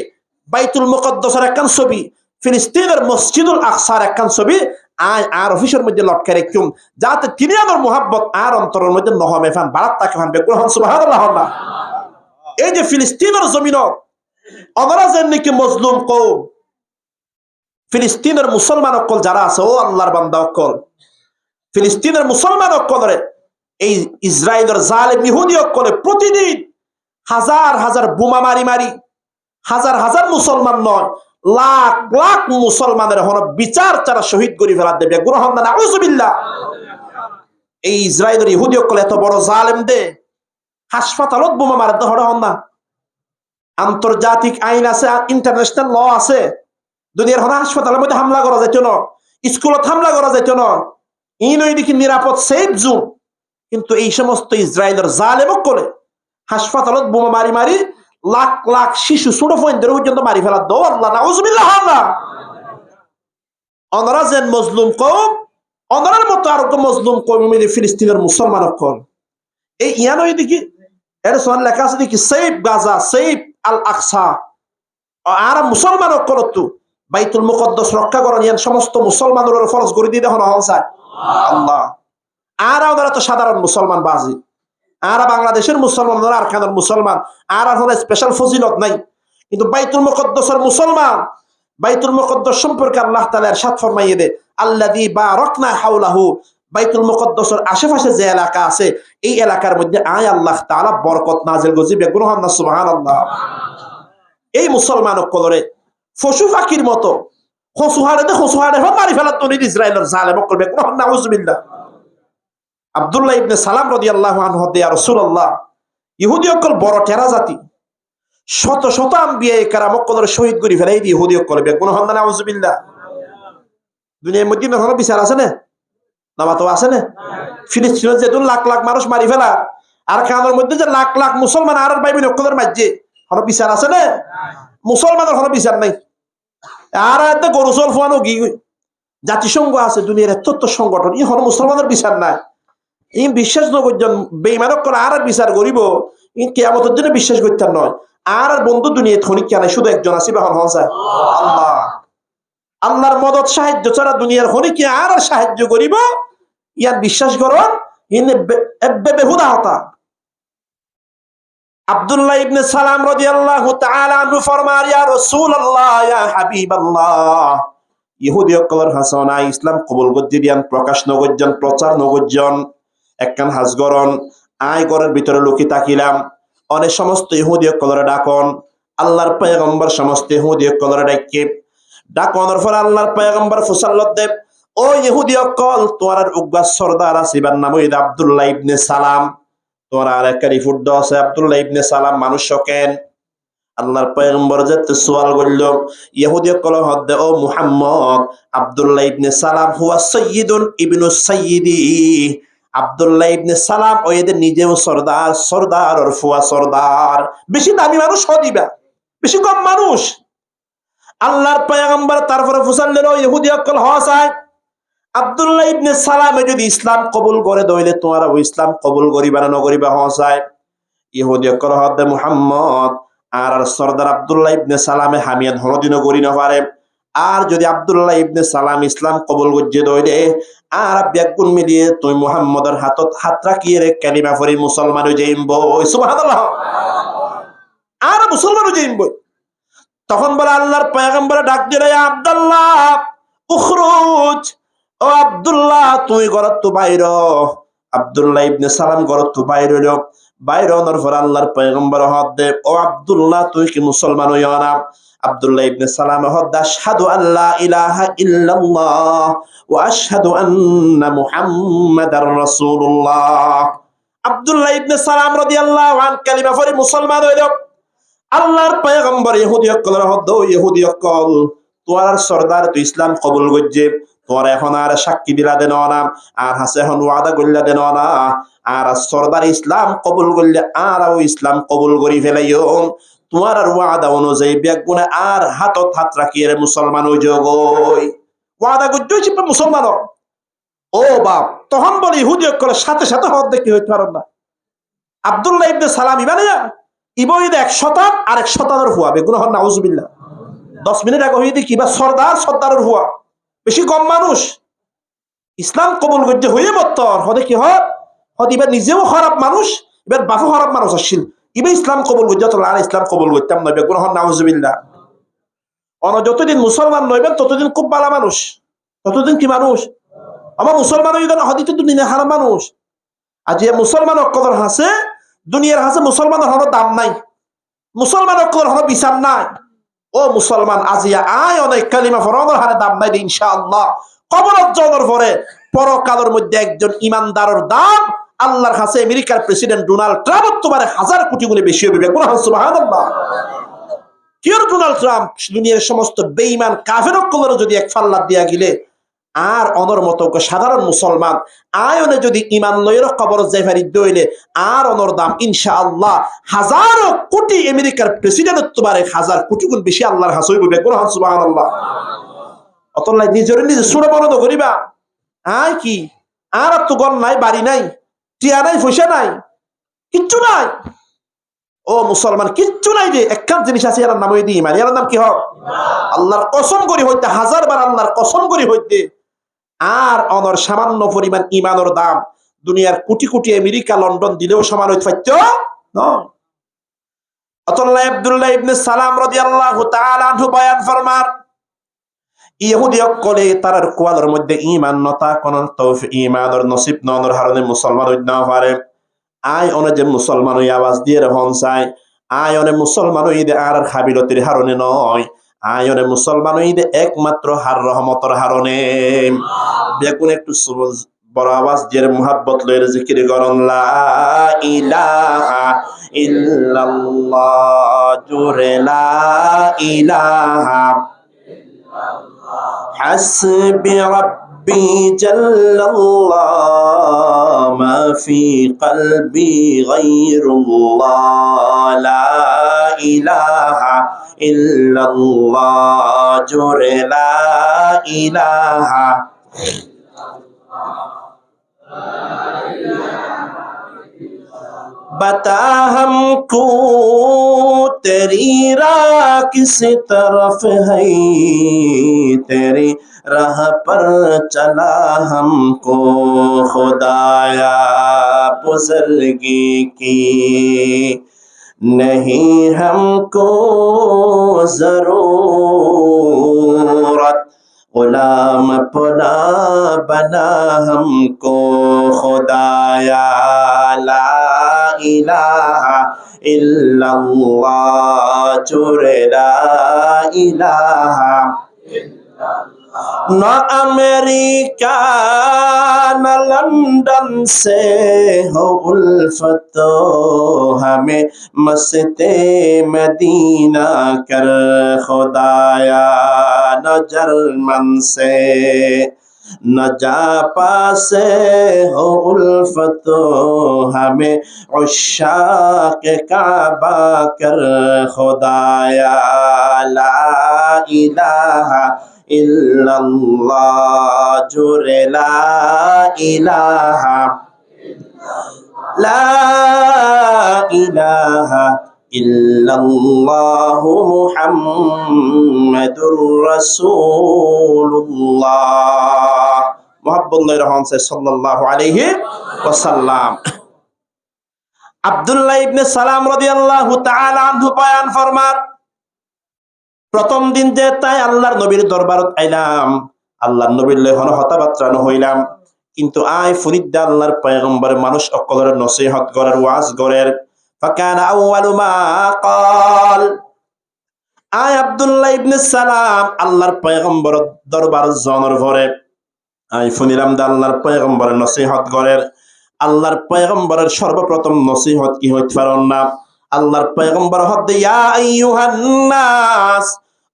বাইতুল মুকদ্দাসের একখান ছবি, ফিলিস্তিনের মসজিদুল আকসার একখান ছবি আর অফিসের মধ্যে লটকে রেখম, যাতে তিনি আমার মুহাব্বত আর অন্তরের মধ্যে নহমে ফান বারাত তাকে ফান বেগুন হন সুবহানাল্লাহ। এই যে ফিলিস্তিনের জমিন ওনারা যেন নাকি মজলুম কওম, ফিলিস্তিনের মুসলমান অকল যারা আছে, ও আল্লাহর বান্দা অকল, ফিলিস্তিনের মুসলমান অকলরে এই ইসরায়েলের জালেম ইহুদি অকলে প্রতিদিন হাজার হাজার বোমা মারি মারি হাজার হাজার মুসলমান নয় লাখ লাখ মুসলমানের হন বিচার তারা শহীদ করে ফেলা দেবে গ্রহণ না নাউজুবিল্লাহ। এই ইসরায়েলের ইহুদি অকল এত বড় জালেম দে হাসপাতালত বোমা মারতে হড় হন না। আন্তর্জাতিক আইন আছে, ইন্টারন্যাশনাল ল আছে, দুনিয়ার হন হাসপাতালের মধ্যে হামলা করা যাইত না, স্কুলত হামলা করা যাইত না, ইন ওই দিকে নিরাপদ সেফ জোন। কিন্তু এই সমস্ত ইসরায়েলের জালেম করে হাসপাতালত বোমা মারি মারি লাখ লাখ শিশু ছোট ফোনদের পর্যন্ত মারি ফেলা দো আল্লাহ নাউজুবিল্লাহ। ওনারা যেন মজলুম কওম, ওনার মতো আরো মজলুম কওম ফিলিস্তিনের মুসলমান অকল এই ইয়ান ওই দিকে এর সন লেখা আছে দেখি সেফ গাজা সেফ আল আকসা। আর মুসলমান অকল তো বাইতুল মুকদ্দাস রক্ষা করেন ইয়ান সমস্ত মুসলমানের ফরজ করে দিয়ে দেখো চায় আল্লাহ। আর ওনারা তো সাধারণ মুসলমান বাজি, আর বাংলাদেশের মুসলমান আর খানের মুসলমান আর স্পেশাল ফজিলত নাই। কিন্তু বাইতুল মুকদ্দাসের মুসলমান, বাইতুল মুকদ্দাস সম্পর্কে আল্লাহ তাআলা ইরশাদ ফরমাইয়ে দে আল্লাযী বারাকনা হাওলাহু, বাইতুল মুকদ্দাসের আশেপাশে যে এলাকা আছে এই এলাকার মধ্যে আল্লাহ তাআলা বরকত নাজিল করছে বেগুন হন না সুবহানাল্লাহ। এই মুসলমান কলরে পশু পাখির মতো খসুহাড়ে মারি ফেলাত ইসরায়েলের জালেম করবে বেগুন হন না নাউজুবিল্লাহ। আব্দুল্লাহ ইবনে সালাম রাদিয়াল্লাহু আনহু ইয়া রাসূলুল্লাহ, ইহুদি অকল বড় টেরা জাতি, শত শত আম্বিয়া কেরাম অকলের শহীদ করে ফেলাই দি ইহুদি অকল বেগুন হন না নাউজুবিল্লাহ। দুনিয়ার মধ্যে কোনো বিচার আছে না? নামা তো আছে না? ফিলিস্তিনের যে লাখ লাখ মানুষ মারি ফেলা আর খানের মধ্যে যে লাখ লাখ মুসলমান আর ভাই বোন অকলের মাঝে কোনো বিচার আছে না? মুসলমানের কোনো বিচার নাই। আর এত গরু চল ফোয়ানো কি জাতিসংঘ আছে, দুনিয়ার এত সংগঠন, ই হলো মুসলমানের বিচার নাই। ই বিশ্বাস নকরজন বেঈমানক করে আর বিচার করিব, ই কিয়ামতের জন্য বিশ্বাস করতে নয়। আর বন্ধু দুনিয়া খনিক কেন শুধু একজন আছে বাহন হনসা আল্লাহ। আল্লাহর মদত সাহায্য ছাড়া দুনিয়ার খনিকে আর সাহায্য করিব ইয়ার বিশ্বাস করন ইনে বেহুদা হতা। আব্দুল্লাহ ইবনে সালাম রাদিয়াল্লাহু তাআলা আনহু ফরমান ইয়া রাসূলুল্লাহ ইয়া হাবিবাল্লাহ, ইহুদি অকলর হাসানা ইসলাম কবুল গজ্জিয়ান প্রকাশ নগজ্জন প্রচার নগজ্জন একখান হাজগরন আয় ঘরের ভিতরে লুকি তাকিলাম অনেক সমস্ত ইহুদি অকলরে ডাকন আল্লাহর পয়গম্বর সমস্ত ইহুদি অকলরে ডাকে ডাকনের পর আল্লাহর পয়গম্বর ফুসাল্লত দেব ও ইহুদি অকল তোমার উগ্র সরদার আসিবার নাম হইল আব্দুল্লাহ ইবনে সালাম, তোমার আর একটা রিপোর্ট আছে আব্দুল্লাহ ইবনে সালাম মানুষ কেন? আল্লাহর পয়গম্বর যেতে সওয়াল করল ইহুদি অকল হদ্দে ও মুহাম্মদ আব্দুল্লাহ ইবনে সালাম হুয়া সাইয়্যিদুন ইবনুস সাইয়্যিদি, আব্দুল্লাহ ইবনে সালাম ও এদের নিজেও সরদার, সরদার আর ফুয়া সরদার, বেশি দামি মানুষ হদিবা বেশি কম মানুষ। আল্লাহর পয়গম্বর তারপরে ফুসাল্লেল ইহুদি অকল হসায় আব্দুল্লাহ ইবনে সালামে যদি ইসলাম কবুল করে দইলে তোমার ইসলাম কবুল করিবা না নকরিবা হসায়? ইহুদি অকল হদ্দে মুহাম্মদ আর সরদার আব্দুল্লাহ ইবনে সালামে হামিয়া ধনদিনও করি না পারে। আর যদি আব্দুল্লাহ ইবনে সালাম ইসলাম কবুল করছে দইলে আর ব্যাগুন মিলিয়ে তুই মুহাম্মদের হাতত হাত রাখিয়ে রে কালিমা পড়ি মুসলমান হয়ে যাইব সুবহানাল্লাহ আর মুসলমান হয়ে যাইব তখন বলে আল্লাহর পয়গম্বর ডাক দিলে আব্দুল্লাহ উখরুজ ও আব্দুল্লাহ তুই ঘরত তো বাইর আব্দুল্লাহ ইবনে সালাম ঘরত তো বাইর হইল বাইর হওয়ার পর আল্লাহর পয়গম্বর হদ দে ও আব্দুল্লাহ তুই কি মুসলমান হইও না আব্দুল্লাহ ইবনে সালাম হদ আশহাদু আল্লা ইলাহা ইল্লাল্লাহ ওয়া আশহাদু আন্না মুহাম্মাদার রাসূলুল্লাহ আব্দুল্লাহ ইবনে সালাম রাদিয়াল্লাহু আন কালিমা পড়ে মুসলমান হইল আল্লাহর পয়গম্বর ইহুদি অকলের হদ ইহুদি অকল তোর সরদার তুই ইসলাম কবুল করছে তোর এখন আর সাক্ষী দিলা দেন না আর হাসে এখন ওয়াদা করলা দেন না আর সরদার ইসলাম কবুল করলে আর ও ইসলাম কবুল করি ফেলাইও তোমার আর ওয়াদা অনুযায়ী ব্যাগুনে আর হাতত হাত রাখিয়ে মুসলমান হয়ে যাগই ওয়াদা করছে মুসলমান ও বাপ তখন বলে ইহুদি অকলের সাথে সাথে হদ দেখি হইতে পারেন না আব্দুল্লাহ ইবনে সালাম ইবানিয়া ইবইদ 100 আর 100 হুয়া বেগুন হন নাউজুবিল্লাহ 10 মিনিট আগে হইতে কিবা সর্দারের হুয়া বেশি কম মানুষ ইসলাম কবুল করতে হয়ে বত্তর হদে কি হয় এবার নিজেও খারাপ মানুষ এবার বাপও খারাপ মানুষ আসছিল এবার ইসলাম কবুল করতে তো আর ইসলাম কবুল করতাম নয় বেগুন হন নাউজুবিল্লাহ যতদিন মুসলমান নইবেন ততদিন খুব ভালো মানুষ ততদিন কি মানুষ আমার মুসলমান হদি তো দুনিয়া খারাপ মানুষ আজ মুসলমান অকদর হাসে দুনিয়ার হাসে মুসলমানের হলো দাম নাই মুসলমান অকদর হলো বিচার নাই ও মুসলমান আজিয়া আয় অনেক কালিমা ফরনের হারে দাম নাই ইনশাআল্লাহ কবরত যাওয়ার পরে পরকালের মধ্যে একজন ইমানদারের দাম আল্লাহর কাছে আমেরিকার প্রেসিডেন্ট ডোনাল্ড ট্রাম্প তোমার 1000 কোটি গুণে বেশি হবে সুবহানাল্লাহ কিয়র ডোনাল্ড ট্রাম্প দুনিয়ার সমস্ত বেঈমান কাফের অকলের যদি এক ফাল্লা দিয়া গিলে আর অনর মতো সাধারণ মুসলমান আয়নে যদি ইমান লয়ের কবর যাইফারি দইলে আর অনর দাম ইনশাআল্লাহ 1000 কোটি আমেরিকার প্রেসিডেন্ট তোমার 1000 কোটি গুণ বেশি আল্লাহর হাসই বলবে সুবহানাল্লাহ অতলাই নিজের নিজে সুরে বন্ধ করিবা আয় কি আর তো গন নাই বাড়ি নাই টিয়া নাই পয়সা নাই কিচ্ছু নাই ও মুসলমান কিচ্ছু নাই যে একখান জিনিস আছে এর নাম হই দি ইমান এর নাম কি হয় আল্লাহর কসম করি হইতে 1000 বার আল্লাহর কসম করি হইতে আর অনর সামান্য পরিমাণ ইমানের দাম দুনিয়ার কোটি কোটি আমেরিকা লন্ডন দিলেও সমান হইতে পারত না আব্দুল্লাহ ইবনে সালাম রাদিয়াল্লাহু তাআলা আনহু বয়ান ফরমার ইহুদি অকলে তার কোয়ালের মধ্যে ঈমান নতা কোন তৌফিক ঈমানের নসিব নর হারনে মুসলমান হইতে না পারে আয় অনে যে মুসলমান হই আওয়াজ দিয়ে রহন চাই আয় অনে মুসলমান হই দে আর খাবিলতির হারনে নয় আয়নে মুসলমান ঈদে একমাত্র হার রহমতের হারনে দেখুন একটু বড় আওয়াজ দিয়ে মুহাব্বত লয়ের জিকির করন লা ইলাহা ইল্লাল্লাহ জুরে লা ইলাহা হাসবি রাব্বি জাল্লাল্লাহ মা ফি কলবি গায়রুল্লাহ লা ইলাহা ইল্লাল্লাহ জোরে লা ইলাহা बता हमको तेरी राह किस तरफ है तेरी राह पर चला हमको खुदाया बुजुर्गी की नहीं हमको जरूरत गुलाम अपना बना हमको खुदाया ला इलाहा इल्लल्लाह जुरे ला इलाहा न अमेरिका न लंदन से हो उल्फत हमें मस्ते मदीना कर खुदाया न जर्मन से न जापा से हो उल्फत हमें उश्शाक़ काबा कर खुदाया ला इलाहा इल्लल्लाह जुरे ला इलाहा ইল্লাল্লাহু মুহাম্মাদুর রাসূলুল্লাহ। মুহাব্বতুল্লাহ রহমান সাল্লাল্লাহু আলাইহি ওয়াসাল্লাম। আব্দুল্লাহ ইবনে সালাম রাদিয়াল্লাহু তাআলা আনহু বয়ান ফরমান, প্রথম দিন যে তাই আল্লাহর নবীর দরবারত আইলাম, আল্লাহর নবীর লেহন হতাবাত্রা হইলাম, কিন্তু আয় ফরিদ্দা আল্লাহর পয়গম্বর মানুষ অকলের নসিহত করার ওয়াজ করার। ফাকানা আউয়ালু মা ক্বাল, আয় আব্দুল্লাহ ইবনে সালাম আল্লাহর পয়গম্বর দরবার জনর ভরে আই শুনিলাম দা আল্লাহর পয়গম্বরের নসিহত করার। আল্লাহর পয়গম্বরের সর্বপ্রথম নসিহত কি হইতে পারেন না, আল্লাহর পয়গম্বর হদ ইয়া আইয়ুহান নাস,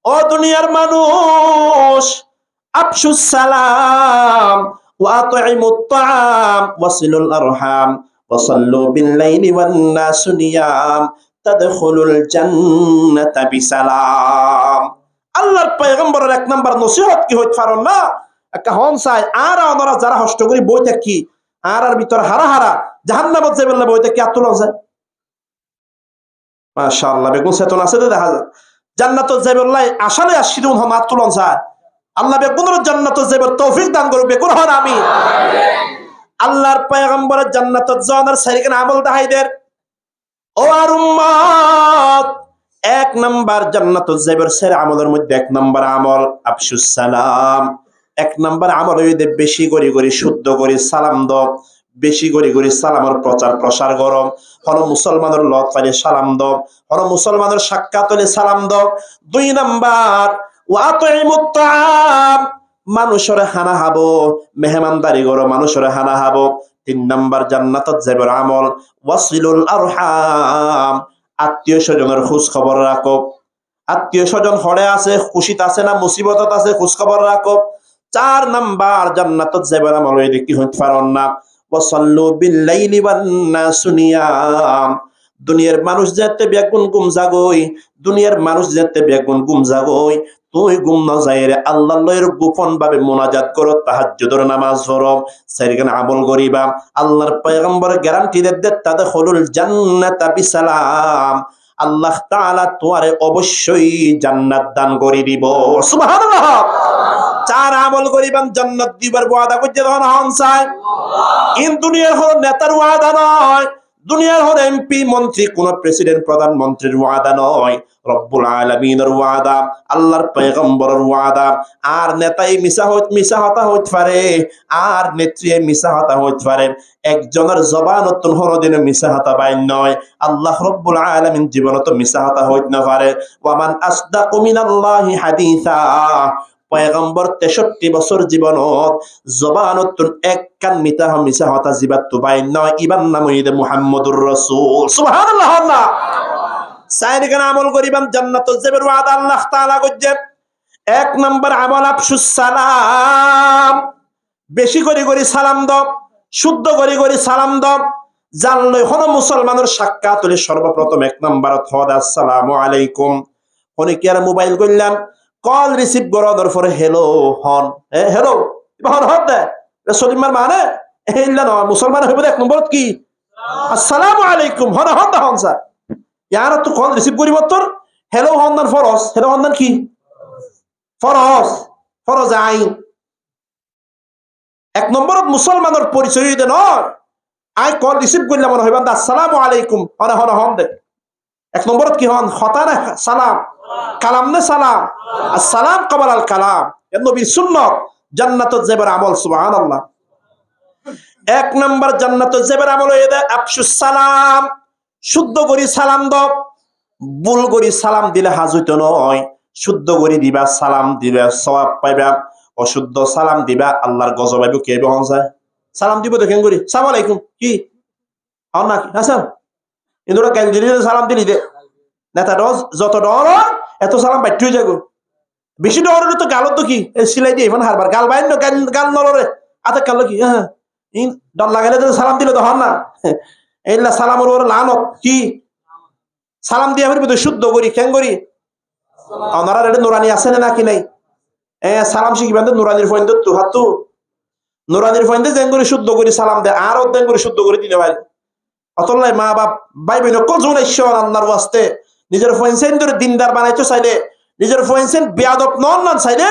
ও দুনিয়ার মানুষ, আফশুস সালাম ওয়া আতইমুত তাআম ওয়াসিলুল আরহাম ওয়াসাল্লু বিল লাইলি ওয়ান নাসু নিয়াম তাদখুলুল জান্নাতা বিসালাম। আল্লাহর পয়গম্বরের এক নাম্বার নসিহত কি হইতে পারেন না, একটা হন চাই আর ওনারা যারা হষ্ট করি বই থাকি আর ভিতর হারা হারা জাহান্নামত যাবে না, বই থাকি আত্মলন যায়। মাশাআল্লাহ বেগুন চেতন আছে দেখা যায় জান্নাতত যাবে আসলে আসিরুন হন আত্মলন যায়। আল্লাহ বেগুনের জান্নাতত যাবে তৌফিক দান করবে, বেগুন হন আমি আল্লাহর পয়গম্বরের জান্নাতত যাওয়ার সাইরিকেন আমল দেখাইদের। ও আর উম্মত, এক নাম্বার জান্নাতুল যাইবার সের আমলের মধ্যে এক নাম্বার আমল আফশুস সালাম। এক নাম্বার আমল হইতে বেশি করে করে শুদ্ধ করে সালাম দাও, বেশি করে করে সালামের প্রচার প্রসার গরম হন মুসলমানের লত পাইলে সালাম দাও, হন মুসলমানের সাক্ষাৎ হলে সালাম দাও। দুই নাম্বার ওয়াতাইমুত তাআম, মানুষের হানা হাবো, মেহমানদারি করো, মানুষের হানা হাবো। তিন নাম্বার জান্নাতত যাইবার আমল ওয়াসিলুল আরহাম, আত্মীয় স্বজনের খোঁজ খবর রাখো। আত্মীয় স্বজন হরে আছে, খুশিত আছে না মুসিবতত আছে, খোঁজ খবর রাখো। চার নাম্বার জান্নাতত যাইবার আমল হইলে কি হইতে পারেন না, ওয়াসাল্লু বিল লাইলি ওয়ান নাসু নিয়াম, দুনিয়ার মানুষ যেতে বেগুন গুম জাগই, দুনিয়ার মানুষ যেতে বেগুন গুম জাগই, তুই গুম না যাই রে আল্লাহর লয়ের গোপন ভাবে মুনাজাত করো, তাহাজ্জুদের নামাজ পড়ো, সাইরগান আমল করিবা। আল্লাহর পয়গম্বর গ্যারান্টি দেন তাদখুলুল জান্নাতা বিসালাম, আল্লাহ তাআলা তোমারে অবশ্যই জান্নাত দান করে দিব। সুবহানাল্লাহ। চার আমল করিবান জান্নাত দিবার ওয়াদা করতে তখন হনসায়। কিন্তু দুনিয়ার হলো নেতার ওয়াদা নয়, দুনিয়ার হলো এমপি মন্ত্রী কোন প্রেসিডেন্ট প্রধানমন্ত্রীর ওয়াদা নয়, রব্বুল আলামিনের ওয়াদা, আল্লাহর পয়গম্বরের ওয়াদা। আর নেতাই মিশা হতা হইতে পারে, আর নেত্রী মিশা হতা হইতে পারে, একজনের জবানত হরদিন মিশা হতা বাইন নয়, আল্লাহ রব্বুল আলামিন জীবনত মিশা হতা হইতে না পারে। ওয়ামান আসদাকু মিনাল্লাহি হাদিসা, পয়গম্বর 63 বছর জীবনত জবানত এক কান মিশা হতা জিবাত বাইন নয়, ইবান নাম হইতে মুহাম্মদুর রাসূল। সুবহানাল্লাহ। আল্লাহ সাইরগান আমল করিবান জান্নাতুল যাবের ওয়াদা আল্লাহ তাআলা কইছে। এক নাম্বার আমল আফশুস সালাম, বেশি করে করে সালাম দাও, শুদ্ধ করে করে সালাম দাও। জানলে হন মুসলমানের সাক্ষাৎ হলে সর্বপ্রথম এক নাম্বার হদ আসসালামু আলাইকুম। হনে কি আর মোবাইল করলাম কল রিসিভ করার পরে হেলো হন, হেলো হন হদ দে সলিমার মানে এইলা নয়, মুসলমান হইব এক নম্বর কি আসসালামু আলাইকুম হন হদ হন স্যার ইয়ার তো কল রিসিভ করিব তোর হেলো হন্দান ফরজ, হেলো হন্দান কি ফরজ, ফরজ আইন। এক নম্বরত মুসলমানের পরিচয় হইতে নয় আই কল রিসিভ করলাম মনে হইবান আসসালামু আলাইকুম হন হন হন দে। এক নম্বরত কি হন হতা না সালাম, কালাম নে সালাম, আসসালাম কবল আল কালাম, এর নবীর সুন্নাত জান্নাতত যাবার আমল। সুবহানাল্লাহ। এক নাম্বার জান্নাতত যাবার আমল হইছে আফশুস সালাম, শুদ্ধ করি সালাম দাও। ভুল করি সালাম দিলে হাজুত নয়, শুদ্ধ করি দিবা, সালাম দিবা সওয়াব পাইবা। অশুদ্ধ সালাম দিবা আল্লাহর গজব আইব। কে বহন যায় সালাম দিব দেখেন করি সালাম আলাইকুম কি হন না কি হাসান ইন্দুরা গাল দিলি সালাম দিলি দে নেতা ডজ যত ডর এত সালাম বাইট হয়ে যাগো। বেশি ডর হলে তো গালত তো কি সিলাই দিয়ে এখন হারবার গাল বাইন গাল নলরে আতে কাল কি হ্যাঁ ডর লাগাইলে তো সালাম দিলে তো হন না এইলা সালামের ওর লানত কি সালাম দিয়ে আমি শুদ্ধ করি কেন করি ওনারা এটা নুরানি আছে না নাকি নাই সালাম শিখিবেন তো নুরানির ফয়েন্দ তো হাতু নুরানির ফয়েন্দে যেন করে শুদ্ধ করি সালাম দেয় আর অধ্যয়ন করে শুদ্ধ করে দিলে ভাই অতলাই মা বাপ ভাই বোন কজন ঈশ্বর আল্লাহর ওয়াস্তে নিজের ফয়েন্সেন ধরে দিনদার বানাইতো চাইলে নিজের ফয়েন্সেন বেয়াদব নন নন চাইলে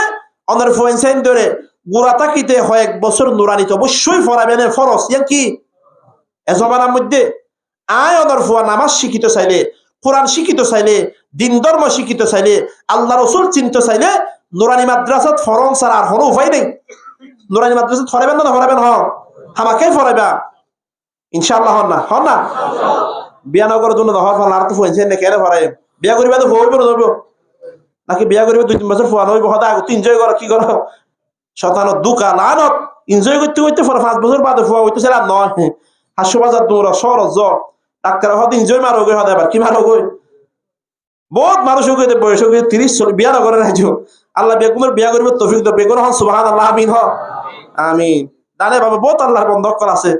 অনার ফয়েন্সেন ধরে গুড়া তাকিতে হয় 1 বছর নুরানিতে অবশ্যই ফরাবেন ফরস ইয়ান কি এ জমানার মধ্যে আয় অনার ফুয়া নামাজ শিখিত চাইলে কোরআন শিখিত চাইলে দিন ধর্ম শিখিত চাইলে আল্লাহ রসুল চিনতে চাইলে নুরানি মাদ্রাসাত ফরন ছাড়া আর কোনো উপায় নেই নুরানি মাদ্রাসাত ফরাবেন না ফরাবেন হামাকে ফরাইবা ইনশাআল্লাহ হন না বিয়া নগরের জন্য হওয়ার ফল আর তো ফুয়েছেন না কেন ফরাই বিয়া করিবা তো হইব না নাকি বিয়া করিবা 2-3 বছর ফুয়ানো হইব হদা আগত এনজয় করো কি করো শতানো দোকান আনত এনজয় করতে করতে 5 বছর বাদে ফুয়া হইতে চাইলে নয় 500 বাজার দৌড় সর জ ডাক্তার হদ এনজয় মারো গই হদা এবার কি মারো গই বহুত মানুষ হয়ে বয়স হয়ে 30-40 বিয়া নগরের রাজ্য আল্লাহ বেগুমের বিয়া করিবে তৌফিক দাও বেগুন হন সুবহানাল্লাহ আমিন আমিন জানে বাবা বহুত আল্লাহর বন্ধকর আছে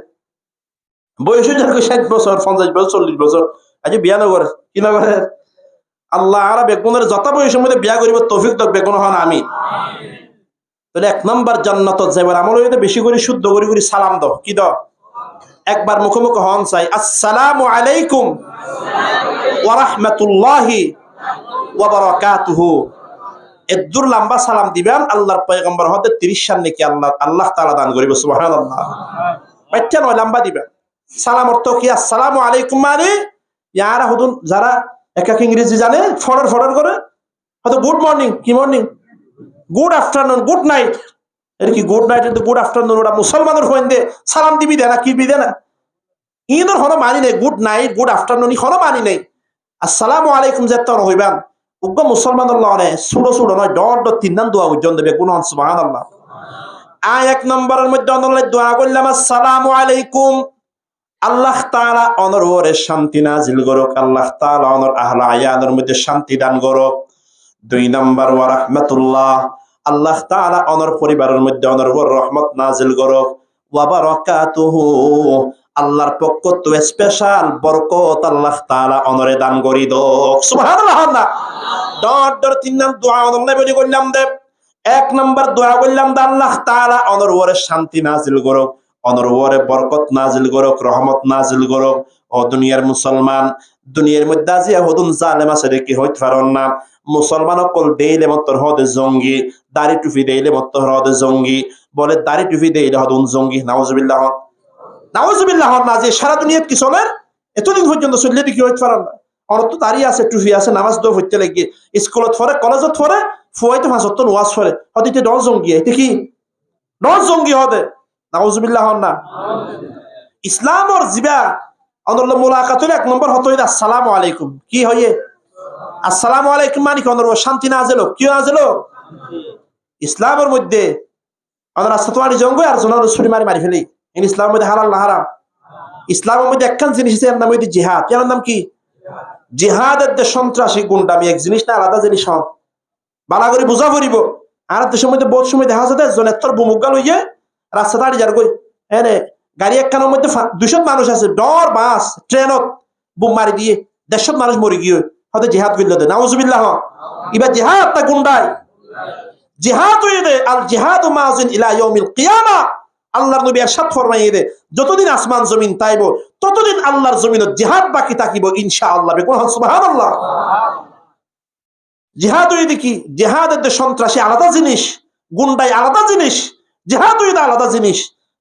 বয়স হয়ে 60 বছর 50 বছর 40 বছর আজ বিয়া নগর কি নগরের আল্লাহ আর বেগুনের যত বয়সের মধ্যে বিয়া করিবে তৌফিক দাও বেগুন হন আমিন তাহলে 1 নম্বর জান্নাতত যাইবার আমল হইতে বেশি করে শুদ্ধ করে সালাম দাও কি দাও একবার মুখোমুখি হন চাই আসসালামু আলাইকুম ওয়া রাহমাতুল্লাহি ওয়া বারাকাতুহু এদুর লম্বা সালাম দিবেন আল্লাহর পয়গম্বর হতে 30 সাল নাকি আল্লাহ তাআলা দান করিবে সুবহানাল্লাহ বাচ্চা নয় লম্বা দিবেন সালাম অর্থ কি আসসালামু আলাইকুম মানে ইয়ারা হুদুন যারা একাক ইংরেজি জানে ফড়র করে হয়তো গুড মর্নিং কি morning good afternoon good night এর কি গুড নাইট এর গুড আফটারনুন ওটা মুসলমানের হইন দে সালাম দিবি দে না কি বি দে না ইনর হনো মানি নেই গুড নাইট গুড আফটারনুন হনো মানি নেই আসসালামু আলাইকুম যেত হইবান উগ্র মুসলমানের লনে সুড়ো নয় ডট 3 নাম দোয়া পর্যন্ত দেবে গুণ সুবহানাল্লাহ আয় 1 নম্বরের মধ্যে অনলে দোয়া করলাম আসসালামু আলাইকুম আল্লাহ তাআলা অনর ওরে শান্তি নাজিল করুক আল্লাহ তাআলা অনর আহলে আয়াদের মধ্যে শান্তি দান করুক 2 নম্বর ওয়া রাহমাতুল্লাহ আল্লাহ তাআলা অনর পরিবারের মধ্যে অনর ওর রহমত নাজিল করুক ওয়া বারাকাতুহু আল্লাহর পক্ষ থেকে স্পেশাল বরকত আল্লাহ তাআলা অনরে দান করি দোক সুবহানাল্লাহ না ডট 3 নাম দোয়া আল্লাহ বলি করলাম দে 1 নম্বর দোয়া করলাম দে আল্লাহ তাআলা অনর ওরে শান্তি নাজিল করুক অনর ওরে বরকত নাজিল করুক রহমত নাজিল করুক ও দুনিয়ার মুসলমান দুনিয়ার মধ্যে আজিয়া হদুন জালেম আছে দেখি হইতে পারন না মুসলমান কল দেইলে মত হদে জঙ্গি দাড়ি টুপি দেইলে মত হদে জঙ্গি বলে দাড়ি টুপি দেইলে হদুন জঙ্গি নাউজুবিল্লাহ না যে সারা দুনিয়াত কি চলে এতদিন পর্যন্ত চললে কি হইতে পারেন না অনত দাঁড়িয়ে আছে টুফি আছে নামাজ দো হইতে লাগে স্কুলত পড়ে কলেজত পড়ে ফুয়াইতে 5 ওয়াজ পড়ে হদিতে ডন জঙ্গি এতে কি ডন জঙ্গি হদে নাউজুবিল্লাহ না ইসলামর জিবা অনল মুলাকাতুল 1 নম্বর হতো আসসালামু আলাইকুম কি হইয়ে আসসালামু আলাইকুম মানে কি অনর শান্তি না আজলো কি আজলো ইসলামের মধ্যে অনর আসতওয়ানি জঙ্গি আর জনার ছুরি মারি ফেলি ইসলামের মধ্যে হালাল না হারাম ইসলামের মধ্যে একখান জিনিস আছে এর নাম হইতে জিহাদ এর নাম কি জিহাদের যে সন্ত্রাসী গুন্ডামি এক জিনিস না আলাদা জিনিস হন বালা করে বুঝা পড়িব আর দেশের মধ্যে বহুত সময় দেখা যায় জন এত বুমুগা লইয়ে রাস্তা দাঁড়িয়ে যার কই এনে গাড়ি একখানের মধ্যে 200 মানুষ আছে ডর বাস ট্রেনত বুম মারি দিয়ে 150 মানুষ মরে গিয়ে হয়তো জিহাদ করল দে নাউজুবিল্লাহ এবার জিহাদ তা গুন্ডাই জিহাদ হইয়ে দে আল জিহাদু মাযিন ইলা ইয়াউমিল কিয়ামা আল্লাহর নবী ارشاد ফরমাইয়ে দে যতদিন আসমান জমিন তাইব ততদিন আল্লাহর জমিনত জিহাদ বাকি থাকিব ইনশাআল্লাহ বেকুন সুবহানাল্লাহ জিহাদ হইতে কি জিহাদের যে সন্ত্রাসী আলাদা জিনিস গুন্ডাই আলাদা জিনিস জিহাদ হইতে আলাদা জিনিস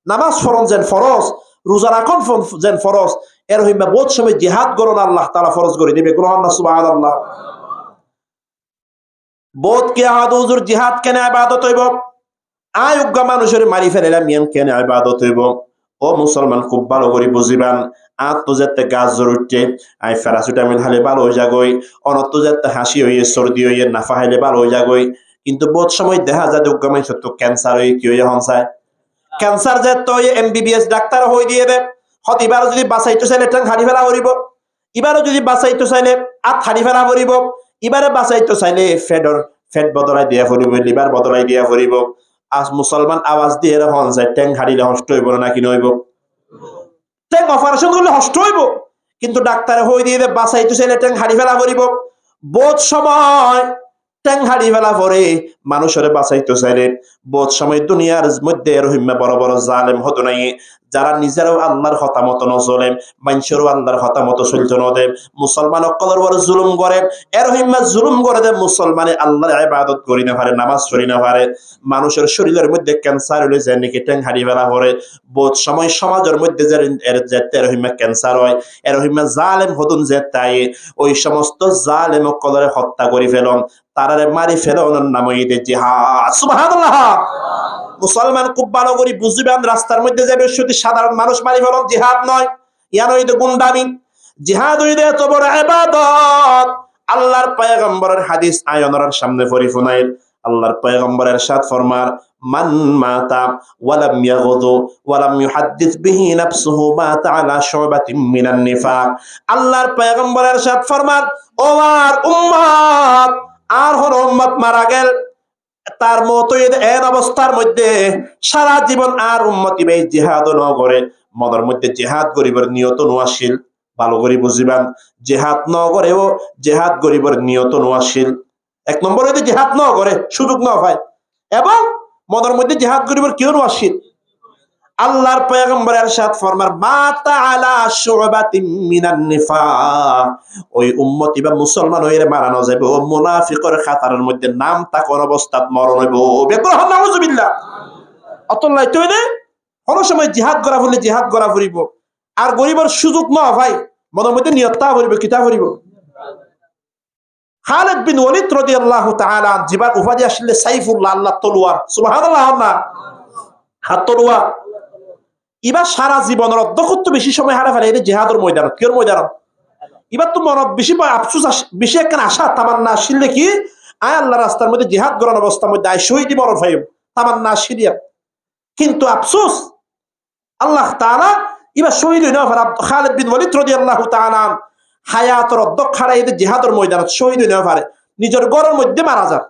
নামাজ ফরজ যেন ফরজ রোজা রাখুন যেন ফরজ এর হইবা বহুত সময় জিহাদ করুন আল্লাহ তাআলা ফরজ করে দিবে গ্রহণ না সুবহানাল্লাহ বহুত কি আহাদ হুজুর জিহাদ কেন ইবাদত হইব আয়োগ্য মানুষের মারি ফেলাইলাম মিয়ান কেন ইবাদত হইব ও মুসলমান খুব ভালো করে বুঝিবান আত্ম যেতে গাছ জরুরতে আই প্যারাসিটামল হালে ভালো হয়ে যাগই অনত্য যেতে হাসি হইয়ে সর্দি হইয়ে নাফা হাইলে ভালো হয়ে যাগই কিন্তু বহুত সময় দেখা যায় যোগ্য মানুষ তো ক্যান্সার হয়ে কি হয়ে হনসায় ক্যান্সার যেত এমবিবিএস ডাক্তার হয়ে দিয়ে দে হত এবারও যদি বাঁচাইতে চাইলে ট্যাং হারি ফেলা করিব এবারও যদি বাঁচাইতে চাইলে আত হারি ফেলা করিব এবারে বাঁচাইতে চাইলে ফেট বদলাই দিয়া ফুরিব লিভার বদলাই দিয়া ফুরিব আজ মুসলমান আওয়াজ দিয়ে হন যায় ট্যাং হারিলে হষ্ট হইব না কি নইব ট্যাং অপারেশন করলে হষ্ট হইব কিন্তু ডাক্তার হয়ে দিয়ে বাঁচাইতে চাইলে ট্যাং হারি ফেলা করিব বহুত সময় ট্যাং হারি ফেলা পরে মানুষের বাঁচাইতে চাইলে বহুত সময় দুনিয়ার মধ্যে রহিমা বড় বড় জালেম হতো নাই যারা নিজেরাও আল্লাহর কথা মতো নচলে, মানুষেরও আল্লাহর কথা মতো চলতে নদে, মুসলমান অকলের উপর জুলুম করে, এরহিমা জুলুম করে দে মুসলমানে আল্লাহর ইবাদত করি না পারে, নামাজ পড়ি না পারে, মানুষের শরীরের মধ্যে ক্যান্সার হলে যায় নাকি ট্যাং হারিয়ে ফেলা পড়ে, বহুত সময় সমাজের মধ্যে যে এরহিমা ক্যান্সার হয়, এরহিমা জালেম হদুন যে তাই ওই সমস্ত জালেম অকলরে হত্যা করে ফেলন, তারারে মারি ফেলন, নাম ঈদের জিহাদ। সুবহানাল্লাহ। মুসলমান খুব ভালো করে বুঝবেন, রাস্তার মধ্যে যাবে শুধু সাধারণ মানুষ মারি ফেলন জিহাদ নয়, ইয়ান হইতে গুন্ডামি। জিহাদ হইতে এত বড় ইবাদত। আল্লাহর পয়গম্বরের হাদিস আয়নার সামনে পড়ি শুনাই, আল্লাহর পয়গম্বর ইরশাদ ফরমার, মান মাতা ওয়ালাম ইয়াগদু ওয়ালাম ইউহাদ্দিস বিহি নাফসুহু মাতা আলা শুবাতিন মিনান নিফাক। আল্লাহর পয়গম্বর ইরশাদ ফরমার, ও আর উম্মত, আর হন উম্মত মারা গেল, তার মতো এর অবস্থার মধ্যে সারা জীবন আর উম্মতি ভাই জিহাদ ন করে, মনের মধ্যে জিহাদ গরিবের নিয়ত নোয়াশীল। ভালো করে বুঝিবান, জিহাদ ন করেও জিহাদ গরিবের নিয়ত নোয়াশীল। এক নম্বর হইতে জিহাদ ন করে, সুযোগ ন পায়, এবং মনের মধ্যে জিহাদ গরিবের কেউ নোয়াশীল। আল্লাহর পয়গম্বর ইরশাদ ফরমার, মাতা আলা শুবাতিন মিনান নিফাক, ওই উম্মতি বা মুসলমান হইরে মারানো যাবে ও মুনাফিকের খাতারের মধ্যে নাম তাকর অবস্থাত মরণ হইব। বেকুল নাউজুবিল্লাহ। অতলাই তো এনে কোন সময় জিহাদ করা হলে জিহাদ করা ফুরিব, আর গরিবের সুযোগ না ভাই, মনের মধ্যে নিয়তটা ফুরিব, কিতা ফুরিব। খালিদ বিন ওয়ালিদ রাদিয়াল্লাহু তাআলা জিবার উপাধি আসলে সাইফুল্লাহ, আল্লাহ তলোয়ার। সুবহানাল্লাহ। না হাত তলোয়ার। এবার সারা জীবনের অর্ধকত্ব বেশি সময় হারা ফেলে এটা জিহাদের ময়দানত, কেউ ময়দানত। এবার তো মনত বেশি আফসুস, বেশি একখান আশা তামান্না আসলে কি আয় আল্লাহ রাস্তার মধ্যে জিহাদ করার অবস্থার মধ্যে আয় শহীদি মরণ ফাইব, তামান্না আসিয়া। কিন্তু আফসোস আল্লাহ তাআলা এবার শহীদ হই না পারে। খালিদ বিন ওয়ালিদ রাদিয়াল্লাহু তাআলা হায়াতের অর্ধেক হারাই জিহাদের ময়দানত শহীদ হই না পারে, নিজের ঘরের মধ্যে মারা যান।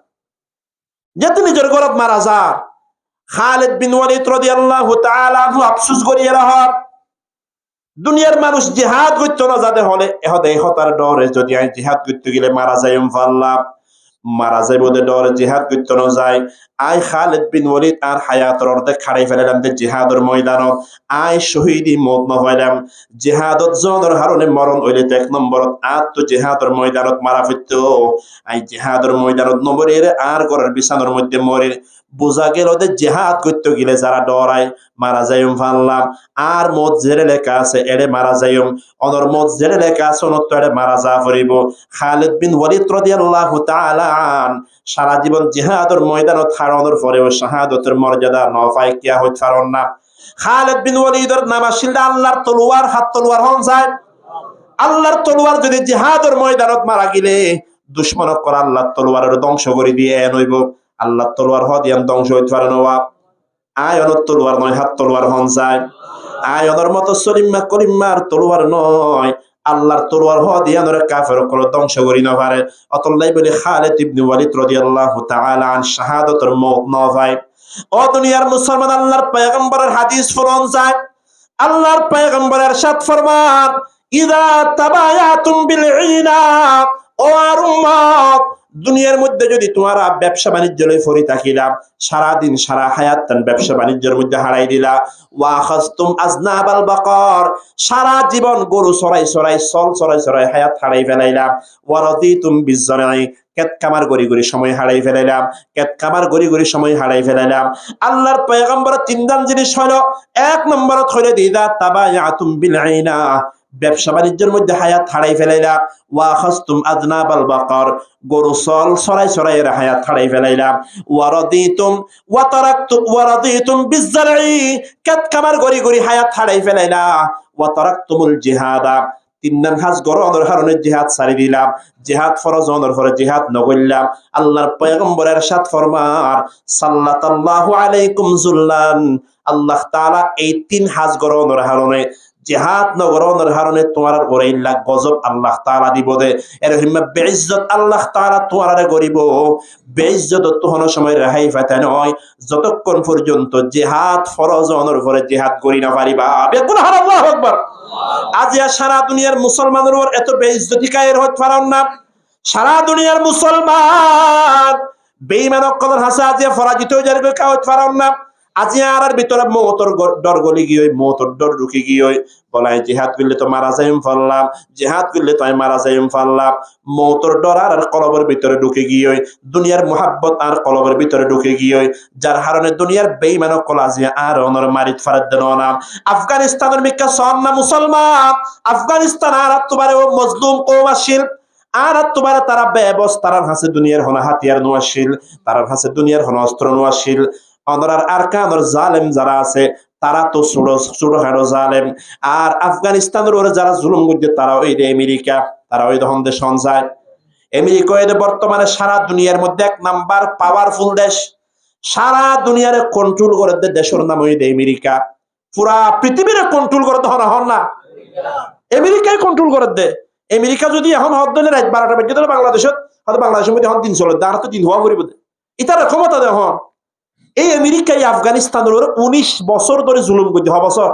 যেহেতু নিজের ঘরত মারা যান, খালিদ বিন ওয়ালিদ রাদিয়াল্লাহু তাআলা আফসোস করিয়া রাহার, দুনিয়ার মানুষ জিহাদ করতে না যাতে হলে এহদে হতার ডরে যদি আই জিহাদ করতে গেলে মারা যাইম ফাল্লা, মারা যাইব দে ডরে জিহাদ করতে না যায়। আই খালিদ বিন ওয়ালিদ আর হায়াতের অর্ধেক খাড়াই ফেলাম যে জিহাদের ময়দানত, আই শহীদি মত না হইলাম। জিহাদত জনের হারণে মরণ হইলে তো এক নম্বরত আর তো জিহাদের ময়দানত মারা ফিরত, আই জিহাদের ময়দানত নবরের আর ঘরের বিছানোর মধ্যে মরে। বোঝা গেল যে জিহাদ করতে গেলে যারা ডরায় মারা যাইম ফানলাম, আর মত জেরে লেখা আছে এড়ে মারা যাইম, অনর মত জেরে লেখা আছে অনত্ব এড়ে মারা যা পড়িব। খালিদ বিন ওয়ালিদ রাদিয়াল্লাহু তাআলা আন সারা জীবন জিহাদের ময়দানত হারানোর পরেও শাহাদতের মর্যাদা নফায় কিয়া হইতে পারন না। খালিদ বিন ওয়ালিদের নাম আসিল আল্লাহর তলোয়ার, হাত তলোয়ার হন যায়। আল্লাহর তলোয়ার যদি জিহাদের ময়দানত মারা গেলে দুশমনক করা আল্লাহর তলোয়ারের ধ্বংস করে দিয়ে নইব। আল্লাহর তলোয়ার হদিয়ান ধ্বংস হইতে পারে না। আয়নের তলোয়ার নয়, হাত তলোয়ার হন যায়। আয়নের মতো সলিম্মা করিম্মার তলোয়ার নয়, আল্লাহর তলোয়ার হদিয়ানের কাফের করে ধ্বংস করি না পারে। অতল্লাই বলে খালিদ ইবনে ওয়ালিদ রাদিয়াল্লাহু তাআলা আন শাহাদাতের মওত না পায়। ও দুনিয়ার মুসলমান, আল্লাহর পয়গম্বরের হাদিস ফুরন যায়। আল্লাহর পয়গম্বর ইরশাদ ফরমান, ইযা তাবায়াতুম বিল ঈনা, ও আর উম্মত, দুনিয়ার মধ্যে যদি তোমার ব্যবসা বাণিজ্য লই ফরি থাকিলাম, সারা দিন সারা হায়াত তান ব্যবসা বাণিজ্যের মধ্যে হারাই দিলা। ওয়া খাসতুম আজনাবাল বাকার, সারা জীবন গরু চড়াই চড়াই সল চড়াই চড়াই হায়াত হারাই ফেলাইলাম। ওয়া রাদিতুম বিজরাই, কেত কামার গড়ি গড়ি সময় হারাই ফেলাইলাম, কেত কামার গড়ি গড়ি সময় হারাই ফেলাইলাম। আল্লাহর পয়গম্বর তিনজন জিনিস হলো, এক নম্বরত হইলে দিদা তাবায়াতুম বিল ঈনা, ব্যবসা বাণিজ্যের মধ্যে হায়াত হারাই ফেলাইলা। ওয়া খাসতুম আজনাবাল বাকার, গরু সল সরাই সরাই হায়াত হারাই ফেলাইলা। ওয়া রাদিতুম বিজরাই, কাত কামার গরি গরি হায়াত হারাই ফেলাইলা। ওয়া তারাকতুমুল জিহাদা, তিনজন হাজ গরনের কারণে জিহাদ ছাড়ি দিলাম, জিহাদ ফরজ হওয়ার পরে জিহাদ নগরলাম। আল্লাহর পয়গম্বর ইরশাদ ফরমার, সাল্লাল্লাহু আলাইকুম যুল্লান, আল্লাহ তাআলা এই তিন হাজ গরনের কারণে জিহাদ নগরনের কারণে তোমার উপরে ইল্লা গজব আল্লাহ তাআলা দিব দে। এরকম বেইজ্জত আল্লাহ তাআলা তোমারে গরিব। বেইজ্জত তখন সময় রেহাই পাইতে নয় যতক্ষণ পর্যন্ত জিহাদ ফরজ হওয়ার পরে জিহাদ করি না পারিবা। বেকুল আল্লাহু আকবার। আজ সারা দুনিয়ার মুসলমানের উপর এত বেইজ্জতি কায়ের হতে পারেন না। সারা দুনিয়ার মুসলমান বেঈমান কদর হাসা আজ পরাজিত হয়ে যাবে, কাউত পারেন না। আজি আর ভিতরে মৌতর ডর গলি গিয়ে মৌতর ডর ঢুকে গিয়ে বলাই জিহাদ করলে তো মারা যাইম ফাল্লাম, জিহাদ করলে তো আমি মারা যাইম ফাল্লাম। মৌতর ডর আর কলবের ভিতরে ঢুকে গিয়ে দুনিয়ার মোহাব্বত আর কলবের ভিতরে ঢুকে গিয়ে যার হারণে দুনিয়ার বেঈমানক কল আজি আর অনর মারিত ফারাদ দেন না। আফগানিস্তানের মিকা সন না মুসলমান, আফগানিস্তান আর তোমার ও মজলুম কওম আসিল, আর তোমার তারা বেবস, তারার হাসে দুনিয়ার হনা হাতিয়ার নোয়াশিল, তারার হাসে দুনিয়ার হনা অস্ত্র নোয়াশিল। অনরার আরকানর জালেম যারা আছে তারা তো ছোট হাড়ো জালেম। আর আফগানিস্তানের ওরা যারা জুলুম করছে তারা ওই আমেরিকা, তারা ওই দহন দেশ যায়। আমেরিকা বর্তমানে সারা দুনিয়ার মধ্যে এক নাম্বার পাওয়ারফুল দেশ, সারা দুনিয়ার কন্ট্রোল করে দেশের নাম ওই আমেরিকা। পুরা পৃথিবীর কন্ট্রোল করে তো হন না, আমেরিকায় কন্ট্রোল করে দে। আমেরিকা যদি এখন হদ দিনে রাত 12টা বেজে তাহলে বাংলাদেশত হয়তো বাংলাদেশের মধ্যে এখন 3 চলে আর তো 3 হওয়া করিব এটার ক্ষমতা দেহ। এই আমেরিকায় আফগানিস্তানের 19 বছর ধরে জুলুম করতে হ বছর,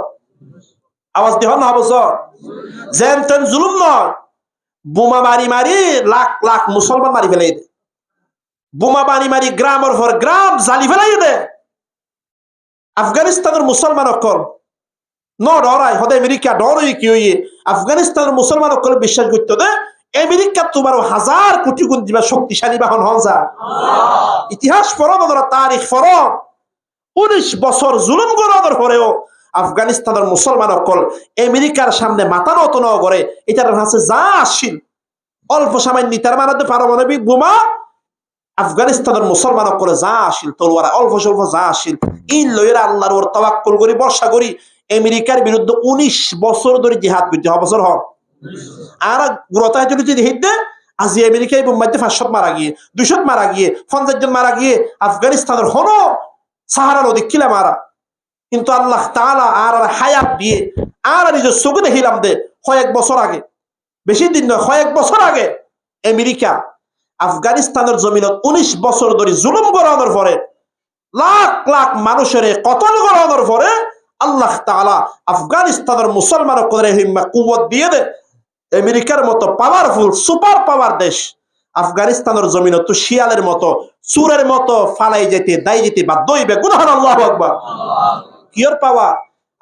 আওয়াজ দেহ না বছর, যেন তেন জুলুম নয়, বোমা মারি মারি লাখ লাখ মুসলমান মারি ফেলাই দে, বোমা মারি মারি গ্রামের পর গ্রাম জ্বালি ফেলাই দে। আফগানিস্তানের মুসলমান অকল ন ডরাই হদে আমেরিকা ডরই কি হইয়ে আফগানিস্তানের মুসলমান অকল বিশ্বাস করতে দে আমেরিকা তোমার 1000 কোটি গুণ দিবা শক্তিশালী বাহন হন যা। ইতিহাস পড়ো না, তারিখ পড়ো। 19 বছর জুলুম করার পরেও আফগানিস্তানের মুসলমান অকল আমেরিকার সামনে মাথা নত ন করে এটার কাছে যা আসিল অল্প সামান্য তার মানে পারমাণবিক বোমা আফগানিস্তানের মুসলমান করে যা আসিল তলোয়ার অল্প স্বল্প যা আসিল ইন লইরা আল্লাহর ওর তাওয়াক্কুল করি ভরসা করি আমেরিকার বিরুদ্ধে 19 বছর ধরে জিহাদ করতে হ বছর হ। আর গুরতায় যদি হিদ্দে আজি আমেরিকায় বোম্বাইতে 500 মারা গিয়ে 200 মারা গিয়ে 50 জন মারা গিয়ে আফগানিস্তানের হনো সাহারা নদী কিলা মারা। কিন্তু আল্লাহ তাআলা আর হায়াত দিয়ে আর নিজের চোখে দেখিলাম দে কয়েক বছর আগে, বেশি দিন নয় কয়েক বছর আগে আমেরিকা আফগানিস্তানের জমিনত 19 বছর ধরে জুলুম করানোর পরে লাখ লাখ মানুষের কতল করানোর পরে আল্লাহ তাআলা আফগানিস্তানের মুসলমান করে হিম্মা কুওয়াত দিয়ে দে আমেরিকার মতো পাওয়ারফুল সুপার পাওয়ার দেশ আফগানিস্তানের জমিন তো শিয়ালের মতো চুরের মতো ফালাই যেতে দায় যেতে বাধ্য হইবে। গুনাহান আল্লাহু আকবার। কিয়র পাওয়ার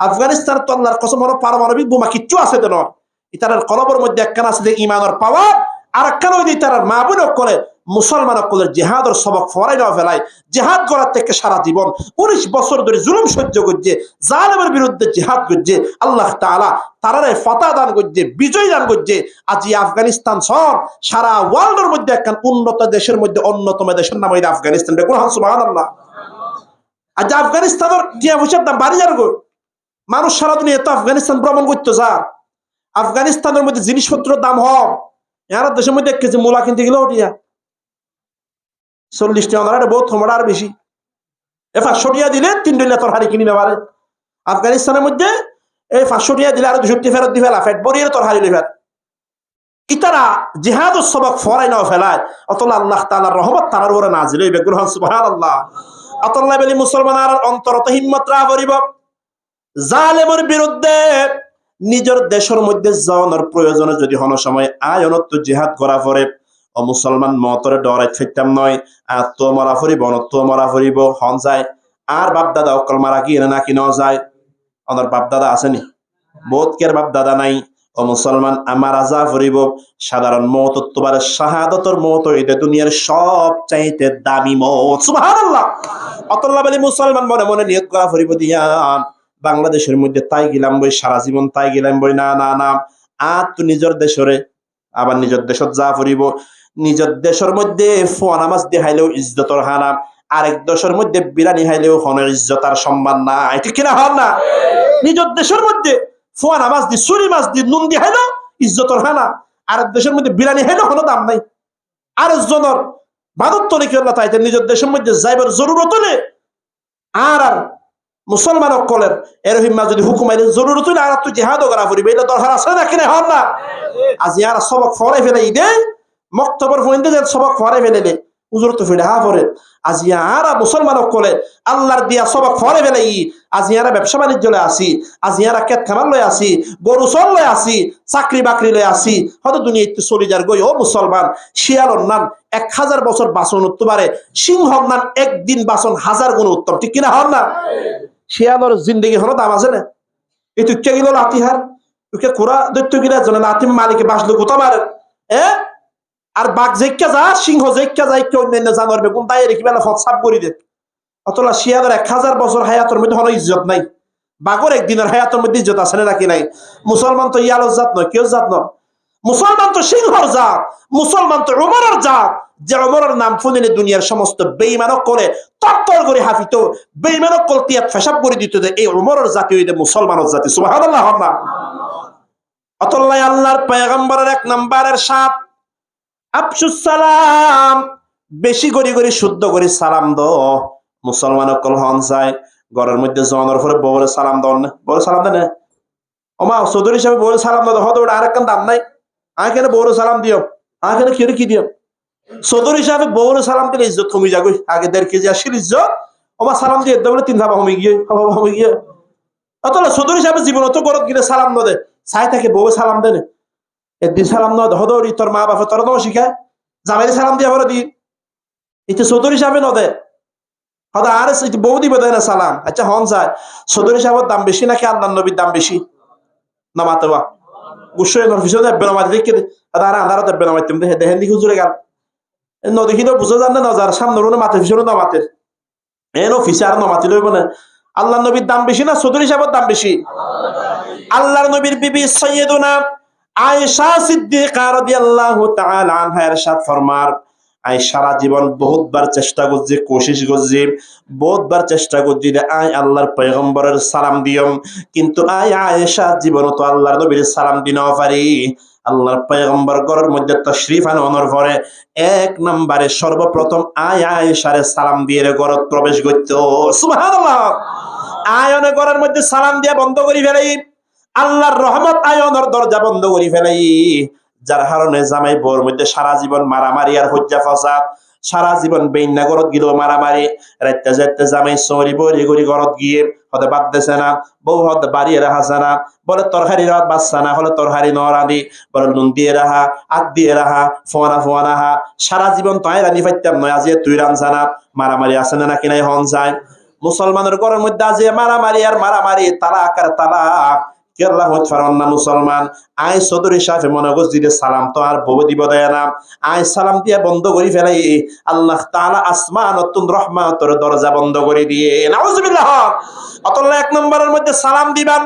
আফগানিস্তান তো আল্লাহর কসম হলো পারমাণবিক বোমা কিচ্ছু আছে তো নয়, ইতার কলবের মধ্যে একখান আছে যে ইমানের পাওয়ার, আর একখান ওই তার মা বোন করে মুসলমান সকলের জেহাদের সবক ফরাই না ফেলায় জেহাদ করার থেকে সারা জীবন 19 বছর ধরে জুলুম সহ্য করছে, জালেমের বিরুদ্ধে জেহাদ করছে। আল্লাহ তাআলা তারারে ফাতা দান করছে, বিজয় দান করছে। আজ আফগানিস্তান সব সারা ওয়ার্ল্ডের মধ্যে একখান উন্নত দেশের মধ্যে অন্যতম দেশের নাম হইল আফগানিস্তান। সুবহানাল্লাহ। আজ আফগানিস্তানের টিয়া পয়সার দাম বাড়ি যার গো, মানুষ সারা দুনিয়া তো আফগানিস্তান ভ্রমণ করতে যা। আফগানিস্তানের মধ্যে জিনিসপত্রের দাম হয় এর দেশের মধ্যে 1 কেজি মূলা কিনতে গেলেও টিয়া 40 টাকা, বহুত কমড়া আর বেশি। 500 টাকা দিলে 3 ডলা তরকারি কিনে নেবারে। আফগানিস্তানের মধ্যে এই 500 টাকা দিলে আর 200 টাকা ফেরত দিবে, ফেট বরিয়ে তরকারি লেবার। ইতারা জিহাদের সবক ফরাই না ফেলায় অতলা আল্লাহ তাআলার রহমত তারার উপরে নাজিল হইবে। সুবহানাল্লাহ। অতল্লাহ বলি মুসলমানের অন্তরত হিম্মত রা করিব জালেমের বিরুদ্ধে নিজের দেশের মধ্যে যাওয়ার প্রয়োজনে যদি হন সময় আয়নত জিহাদ করা পরে ও মুসলমান মতরে ডরাই থাকতাম নয় আর তো মরা ফুরিব অনত মরা ফুরিব হন যায়। আর বাপ দাদা অকল মারা কি না কি ন যায়, আমার বাপ দাদা আসেনি, বহুত কের বাপ দাদা নাই। ও মুসলমান আমার আজা ফুরিব সাধারণ মত, তোমার শাহাদতর মত এটা দুনিয়ার সব চাইতে দামি মত। সুবহানাল্লাহ। অতল্লাহ বলি মুসলমান মনে মনে নিয়ত করা ফুরিব দিয়া বাংলাদেশের মধ্যে তাই গেলাম বই সারা জীবন তাই গেলাম বই না না না আর তো নিজের দেশরে আবার নিজের দেশত যা ফুরিব। নিজের দেশের মধ্যে ফোয়া নামাজ দেখাইলেও ইজ্জতর হানা, আরেক দেশের মধ্যে বিরানি হাইলেও হন ইজ্জত আর সম্মান না, এটা কিনা হন না। নিজের দেশের মধ্যে ফোয়া নামাজ দি চুরি মাছ দি নুন দি হাইলেও ইজ্জতর হানা, আরেক দেশের মধ্যে বিরানি হাইলেও কোনো দাম নাই। আরেকজনের বাদত তলে কি আল্লাহ তাইতে নিজের দেশের মধ্যে যাইবার জরুরত হলে আর মুসলমান অকলের এরহিমা যদি হুকুম আইলে জরুরত হলে আর তো জিহাদও করা ফুরিবে, এটা দরকার আছে না কিনা হন না। আজ আর সবক ফরাই ফেলে দেয় মক্তবর ফোন দিয়ে সবক ফরাই ফেলে হুজুর তো ফিরে হা পরে আজিয়ারা মুসলমান কলে আল্লাহর দিয়া সবক ফরে ফেলাই আজিয়ারা ব্যবসা বাণিজ্য লয় আসি আজিয়ারা কেত খামার লয় আসি গরু চল লয় আসি চাকরি বাকরি লয় আসি হয়তো দুনিয়া একটু চলি যার গই ও মুসলমান শিয়ালর নাম 1000 বছর বাঁচন উঠতে পারে সিংহর নাম একদিন বাঁচন 1000 গুণ উত্তম ঠিক কিনা হন না শিয়ালর জিন্দগি হলো দাম আছে না এই তুই কে গেল লাতিহার তুকে কোরা দৈত্য গিলা জন লাতিম মালিকে বাসলো কোথা মারে আর বাঘ জেক্কা যা সিংহ জেক্কা যায় কেউ অন্যান্য জানোয়ার বেগুন তাই রেখে বেলা ফত সাপ করি দে অতলা শিয়ালের 1000 বছর হায়াতের মধ্যে কোনো ইজ্জত নাই বাঘর একদিনের হায়াতের মধ্যে ইজ্জত আছে না নাকি নাই মুসলমান তো ইয়ালোর জাত নয় কেউ জাত নয় মুসলমান তো সিংহর জাত মুসলমান তো উমরের জাত যে উমরের নাম শুনিলে দুনিয়ার সমস্ত বেঈমানক করে তত্তর করে হাফিত বেঈমানক কলতিয়াত ফেসাব করে দিত যে এই উমরের জাতি হইতে মুসলমানের জাতি সুবহানাল্লাহ না অতল্লাহ আল্লাহর পয়গম্বরের 1 নম্বরের 7 আফসুস সালাম বেশি করে করে শুদ্ধ করে সালাম দাও মুসলমান কল হন যায় ঘরের মধ্যে জনের পরে বউরে সালাম দাও না বউরে সালাম দেন ওমা চৌধুরী হিসাবে বউরে সালাম দাও হয়তো ওটা আরেকখান দাম নাই আগে বউরে সালাম দিও আগে কি দিও চৌধুরী হিসাবে বউরে সালাম দিলে ইজ্জত কমে যাবে আগে 1.5 কেজি আসিল ইজ্জত ওমা সালাম দিয়ে বলে 3 ধাবা কমে গিয়ে অতলা চৌধুরী হিসাবে জীবন তো গরত গিয়ে সালাম ন দে চাই থাকে বউ সালাম দেন একদিন সালাম নয় হদৌরি তোর মা বাপে তোর নয় শিখায় জামাইরে সালাম দিয়া ভরে দি এটা চৌধুরী হিসাবে ন দে হদা আর বউ দিবে দেয় না সালাম আচ্ছা হন যায় চৌধুরী সাহেবের দাম বেশি নাকি আল্লাহ নবীর দাম বেশি নামাতে বা গুসই পিছনে দেবে নামাতে দেখে আর আন্ধারও দেবে নামাই তুমি দেখেন দিকে হুজুরে গেল নদী বুঝো জান না নজার সামনে মাথে পিছনে নামাতে এন অফিসে আর নামাতে লইব না আল্লাহ নবীর দাম বেশি না চৌধুরী সাহেবের দাম বেশি আল্লাহর নবীর বিবি সৈয়দুনা আয়েশা সিদ্দিকা রাদিয়াল্লাহু তাআলা আনহা ইরশাদ ফরমার আই সারা জীবন বহুতবার চেষ্টা করছি কোশিশ করছি বহুতবার চেষ্টা করছি যে আই আল্লাহর পয়গম্বরের সালাম দিও কিন্তু আয়েশা জীবন তো আল্লাহর নবীর সালাম দিনও পারি আল্লাহর পয়গম্বর ঘরের মধ্যে তাশরীফ আনার পরে 1 নম্বরে সর্বপ্রথম আয়েশারে সালাম দিয়ে ঘরত প্রবেশ করত সুবহানাল্লাহ আয়নে ঘরের মধ্যে সালাম দিয়ে বন্ধ করি ফেলাই আল্লাহর রহমত আয়নের দরজা বন্ধ করি ফেলাই যার কারণে জামাই বউর মধ্যে সারা জীবন মারামারি আর হজ্জা ফসাদ সারা জীবন বেইন্না গরত গিলো মারামারি রাইতে যাইতে জামাই সরি বরি গরি গরত গিয়ে হতে বাদ দেছে না বউ হতে বাড়িয়ে রাখা না বলে তরকারি রাত বাচ্চা না হলে তরকারি নরাদি বলে নুন দিয়ে রাহা আগ দিয়ে রাহা ফোয়ানা হা সারা জীবন তো রানি পাইতাম নয় আজ তুই রানছানা মারামারি আছে না নাকি নাই হন যায় মুসলমানের ঘরের মধ্যে আজ মারামারি আর মারামারি তালাক আর তালাক আল্লাহ না মুসলমান আই চৌধুরী সাহেব মনে করছি সালাম তো আর বউ দিব দেয় না আই সালাম দিয়া বন্ধ করি ফেলাই আল্লাহ তাআলা আসমান নতুন রহমতের দরজা বন্ধ করে দিয়ে নাউজুবিল্লাহ অতল্লা 1 নম্বরের মধ্যে সালাম দিবান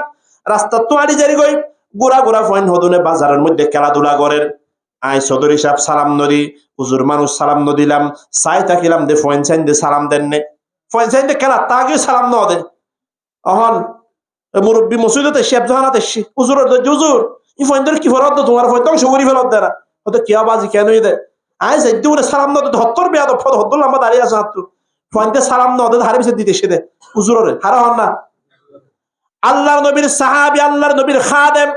রাস্তা তো আড়ি জারি গই গোড়া ফয়েন হদুনে বাজারের মধ্যে খেলাধুলা করেন আই চৌধুরী সাহেব সালাম নদী হুজুর মানুষ সালাম নদিলাম চাই থাকিলাম দে ফয়েন চাইন দে সালাম দেন নে ফয়েন চাইন দে খেলা তাকে সালাম ন দে অহন মুরব্বী মসজিদতে শেপ জানাতে হুজুর হুজুর ই ফয়েন্দের কি ফরত তোমার ফয়েন ধ্বংস করি ফেলত দেয় না হয়তো কিয়া বাজি কেন দে আই যাই দূরে সালাম ন দে হত্তর বেয়াদ হদ্দুল লম্বা দাঁড়িয়ে আছে হাত ফয়েন্তে সালাম ন দে হারে পিছে দিতে সে দে হুজুরে হারা হন না আল্লাহর নবীর সাহাবী আল্লাহর নবীর খাদেম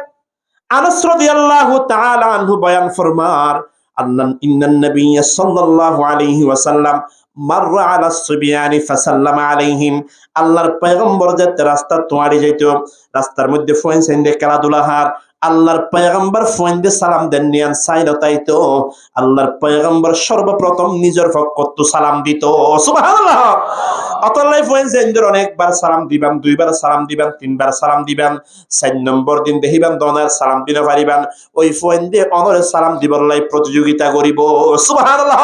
আনাস রাদিয়াল্লাহু তাআলা আনহু বয়ান ফরমার আল্লাহ ইন্নান নবী সাল্লাল্লাহু আলাইহি ওয়াসাল্লাম মাররা আলা সুবিয়ানি ফাসাল্লামা আলাইহিম আল্লাহর পয়গম্বর যেতে রাস্তা তোয়ারি যাইতো রাস্তার মধ্যে ফয়েন সাইন্দে খেলাধুলা হার আল্লাহর পয়গম্বর ফয়েন দিয়ে সালাম দেন নিয়ান সাইলো তাইতো আল্লাহর পয়গম্বর সর্বপ্রথম নিজের পক্ষ সালাম দিত সুবহানাল্লাহ অতলাই ফয়েন সাইন্দের অনেকবার সালাম দিবান 2 বার সালাম দিবান 3 বার সালাম দিবান 4 নম্বর দিন দেখিবান দনার সালাম দিতে পারিবান ওই ফয়েন দিয়ে অনরে সালাম দিবার লাই প্রতিযোগিতা করিব সুবহানাল্লাহ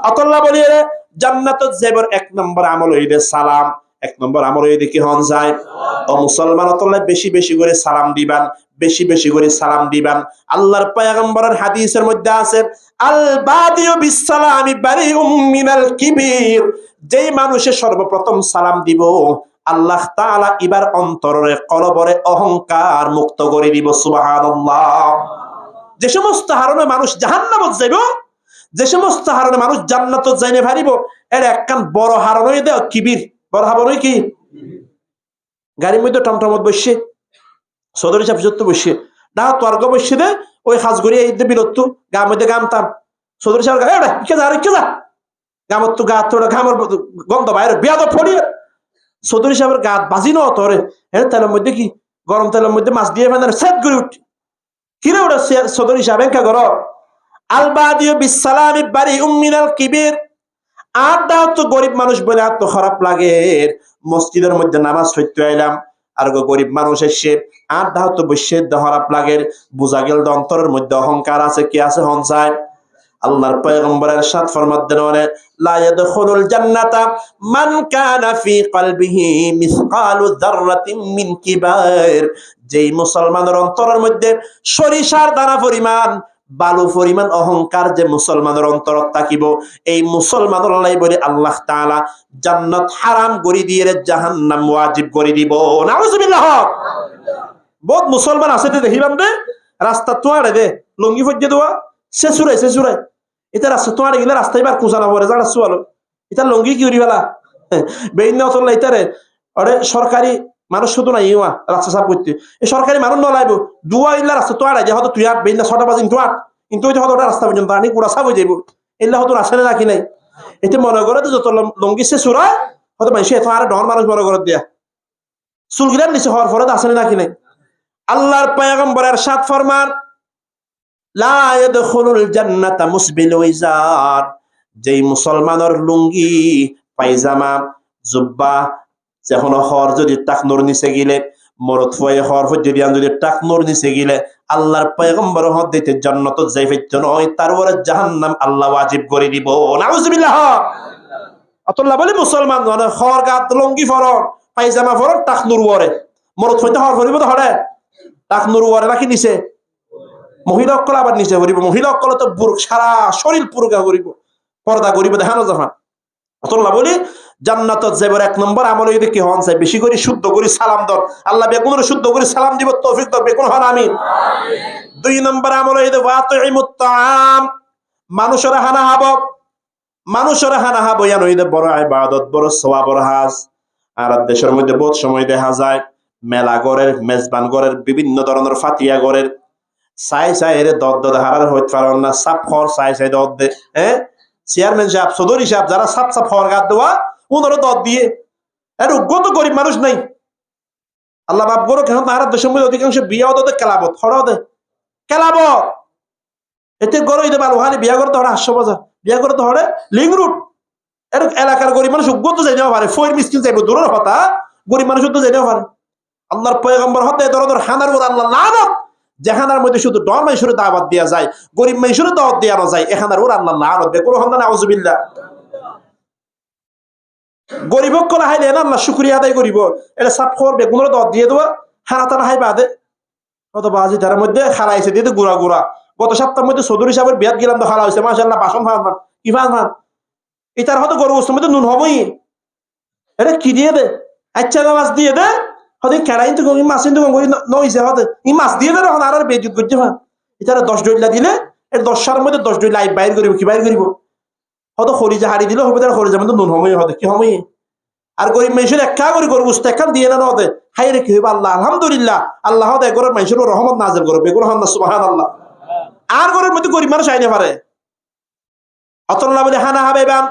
অতল্লাহ বলি রে জান্নাতত যাইবার 1 নম্বর আমল হইলে সালাম 1 নম্বর আমল হইলে কি হন যায় ও মুসলমান অতল্লাহ বেশি বেশি করে সালাম দিবান বেশি বেশি করে সালাম দিবান আল্লাহর পয়গম্বরের হাদিসের মধ্যে আছে আল বাদিউ বিসসালামি বারিউম মিনাল কিবির যেই মানুষে সর্বপ্রথম সালাম দিব আল্লাহ তাআলা ইবার অন্তরে কলবরে অহংকার মুক্ত করে দিব সুবহানাল্লাহ যে সমস্ত হারণে মানুষ জাহান্নামত যাইব যে সমস্ত হারণে মানুষ জান্নাতত যাইনে পারিব এর একখান বড় হারণই দেও কিবির বড় হারণই কি গাড়ির মধ্যে টমটমত বসে চৌধুরী সাহেব যত বসে না তোর্গ বসে দে ওই হাজগড়ি এই বিরত্তু গার মধ্যে গামতাম চৌধুরী সাহেব কে যা গামত তো গাত তোরা ঘামর গন্ধ বাইরে বেয়াদ ফড়িয়ে চৌধুরী সাহেবের গাত বাজি ন তোরে হ্যাঁ তেলের মধ্যে কি গরম তেলের মধ্যে মাছ দিয়ে ফেলে সেট করে উঠি কিরে ওটা চৌধুরী সাহেব একা গর আলবাদিও বিসালামি বাড়ি উম্মিনাল কিবির। আর দাও তো গরিব মানুষ বলে এত খারাপ লাগে মসজিদের মধ্যে নামাজ পড়তে আইলাম আর গরিব মানুষ এসে আর দাও তো বসে খারাপ লাগে বুঝা গেল অন্তরের মধ্যে অহংকার আছে কি আছে হনসায়। আল্লাহর পয়গম্বরের ইরশাদ ফরমাতেন লা ইয়াদখুলুল জান্নাতা মান কানা ফি কলবিহি মিসকালু যাররাতিন মিন কিবার। যেই মুসলমানের অন্তরের মধ্যে সরিষার দানা পরিমাণ বালু পরিমাণ অহংকার যে মুসলমানের অন্তরত থাকিব এই মুসলমানের লাই বলে আল্লাহ তাআলা জান্নাত হারাম করে দিয়ে জাহান্নাম ওয়াজিব করে দিব। নাউজুবিল্লাহ। বহুত মুসলমান আছে দেখিবাম দে রাস্তা তোয়ারে দে লঙ্গি ফজ্জে দেওয়া সে সুরাই এটা রাস্তা তোয়ারে গেলে রাস্তায় বার কুচানা পড়ে যারা সুয়ালো এটা লঙ্গি কি উড়িবেলা বেইন অতলা ইতারে আরে সরকারি মানুষ শুধু নাই ইয়া রাস্তা সাফ করতে এই সরকারি মানুষ নলাইব দুয়া ইল্লা রাস্তা তোয়ারে যে হয়তো তুই আট বেইন 6টা বাজে কিন্তু আট কিন্তু ওই হয়তো রাস্তা পর্যন্ত আনি কুড়া সাফ হয়ে যাইব এল্লা হয়তো রাস্তায় রাখি নাই এতে মনে করে যত লঙ্গি সে সুরায় হয়তো মানুষ এত আর ডর মানুষ মনে করে দিয়া চুলগিরার নিচে হওয়ার পরে আসলে নাকি নাই। আল্লাহর পয়গম্বরের ইরশাদ ফরমান লা ইয়াদখুলুল জান্নাতা মুসবিলু ইজার। যেই মুসলমানের লুঙ্গি পায়জামা জুব্বা যখন হর যদি টাকনোর নিচে গিলে মরদ ফয়ে হর যদি টাকনোর নিচে গিলে আল্লাহর পয়গম্বর হদ দিতে জান্নাতত যাই ফেত নয় তার উপরে জাহান্নাম আল্লাহ ওয়াজিব করে দিব। নাউজুবিল্লাহ। আল্লাহ বলে মুসলমান মানে হর গাত লুঙ্গি ফরর পায়জামা ফরর টাকনোর ওরে মরদ ফইতে হর ফরিব তো হরে টাকনোর ওরে নাকি নিচে মহিলা অকল আবার নিচে করিব মহিলা অকল তো সারা শরীর পুরগা করিব পর্দা করিব দেখানো যাবে। আল্লাহ বলি জান্নাতত যাইবার 1 নম্বর আমল হইতে কি হন চাই বেশি করে শুদ্ধ করে সালাম দর আল্লাহ বেগুনের শুদ্ধ করে সালাম দিব তৌফিক দাও বেগুন হন আমিন। 2 নম্বর আমল হইতে ওয়াতিমুত তাআম মানুষের হানা হাব ইয়ান হইতে বড় ইবাদত বড় সওয়াব বড় হাজ। আর দেশের মধ্যে বহুত সময় দেখা যায় মেলা গরের মেজবান গরের বিভিন্ন ধরনের ফাতিয়া গরের সাই এর দদ হারার হইতে পারেন না সাপ খর সাই দদ দে হ্যাঁ চেয়ারম্যান সাহেব চৌধুরী সাহেব যারা সাপ হওয়ার গাদ দেওয়া ওনারও দদ দিয়ে এর উগ্র গরিব মানুষ নাই আল্লাহ বাপ গরো কেন তাহার দেশের মধ্যে অধিকাংশ বিয়াও দে কেলাবত হরাও দে কেলাবত এতে গরো হইতে পারো ওখানে বিয়া করতে হরে 800 বাজার বিয়া করতে হরে লিং রুট এর এলাকার গরিব মানুষ উগ্র তো যাই নেওয়া পারে ফয়ের মিসকিন যাইব দূরের কথা গরিব মানুষ তো যাই নেওয়া পারে। আল্লাহর পয়গম্বর হতে দরদর হানার উপর আল্লাহ লানত যেখানার মধ্যে শুধু ডর মাইশুরে দাওয়াত দেয়া যায় গরিব মাইশুরে দাওয়াত দেওয়া যায় এখানার উপর আল্লাহ লানত বেকুল হন না নাউজুবিল্লাহ। গরিব কলা হাইলে না আল্লাহ শুকরিয়া আদায় করিব এটা সাফ খবর বেগুনের দাওয়াত দিয়ে দেওয়া হানা টানা হাই বাদে কত বাজি তার মধ্যে খালাইছে দিয়ে গুড়া গত সপ্তাহের মধ্যে চৌধুরী সাহেবের বিয়াত গেলাম তো খালা হয়েছে মাশাআল্লাহ বাসন ফান কি ফান এটার হয়তো গরু বস্তুর মধ্যে নুন হবই এটা কি দিয়ে দে আচ্ছা মাছ দিয়ে দে হতে কেরাইন তো মাছ কিন্তু করি নইছে হতে ই মাছ দিয়ে দে এখন আর বেজুত করছে ফান এটার 10 ডইলা দিলে এর 10টার মধ্যে 10 ডইলা বাইর করিব কি বাইর করিব হয়তো খরিজা হাড়ি দিলে হবে তার খরিজা মধ্যে নুন হবই হতে কি হবই আর গরিব মানুষের একটা করে গরু বুঝতে একখান দিয়ে না হতে হাই রে কি হইব আল্লাহ আলহামদুলিল্লাহ আল্লাহ হতে গরিব মানুষের রহমত নাজিল করবে বেগুন হন না সুবহানাল্লাহ। আর গরিব মধ্যে গরিব মানুষ আইনে পারে অতল্লাহ বলে হানা হাবেবান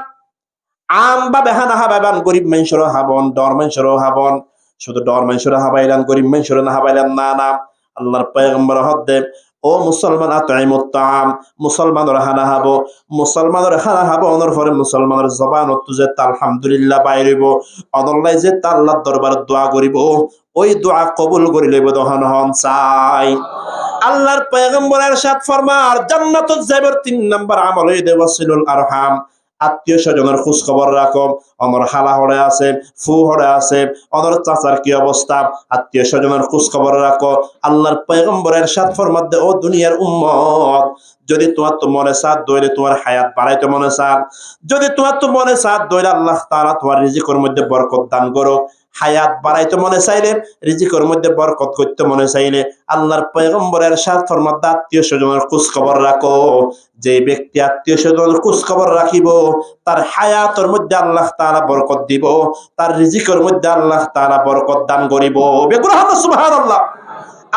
আম বা বেহানা হাবাইবান গরিব মানুষেরও হাবন ডর মানুষেরও হাবন শুধু ডর মানুষের হাবাইলান গরিব মানুষের না হাবাইলান না আল্লাহর পয়গম্বর হদে ও মুসলমান আতাইমুত তাআম মুসলমানের হানা হাবো মুসলমানের হানা হাবো অনর পরে মুসলমানের জবানত যে আলহামদুলিল্লাহ বাইরিব অনলাই যে আল্লাহর দরবারে দোয়া করিব ওই দোয়া কবুল করি লইব দহন হন চাই। আল্লাহর পয়গম্বরের ইরশাদ ফরমার জান্নাতুল যাইবার 3 নাম্বার আমল হইতে ওয়াসিলুল আরহাম আত্মীয় স্বজনের খোঁজ খবর রাখো অনর হালা হরে আছে ফু হরে আছে অনর চাচার কি অবস্থা আত্মীয় স্বজনের খোঁজ খবর রাখো। আল্লাহর পয়গম্বরের ইরশাদ ফরমাতে ও দুনিয়ার উম্মত যদি তোমার তো মনে সাথ দইলে তোমার হায়াত বাড়াইতে মনে চান যদি তোমার তো মনে সাথ দইলে আল্লাহ তাআলা তোমার রিজিকের মধ্যে বরকত দান করো হায়াত বাড়াইতে মনে চাইলে রিজিকের মধ্যে বরকত করতে মনে চাইলে আল্লাহর পয়গম্বরের ইরশাদ ফরমাতে আত্মীয় স্বজনের খোঁজ খবর রাখো। যে ব্যক্তি আত্মীয় স্বজনের খোঁজ খবর রাখিব তার হায়াতের মধ্যে আল্লাহ তাআলা বরকত দিব তার রিজিকের মধ্যে আল্লাহ তাআলা বরকত দান করিব বেকুল হন সুবহানাল্লাহ।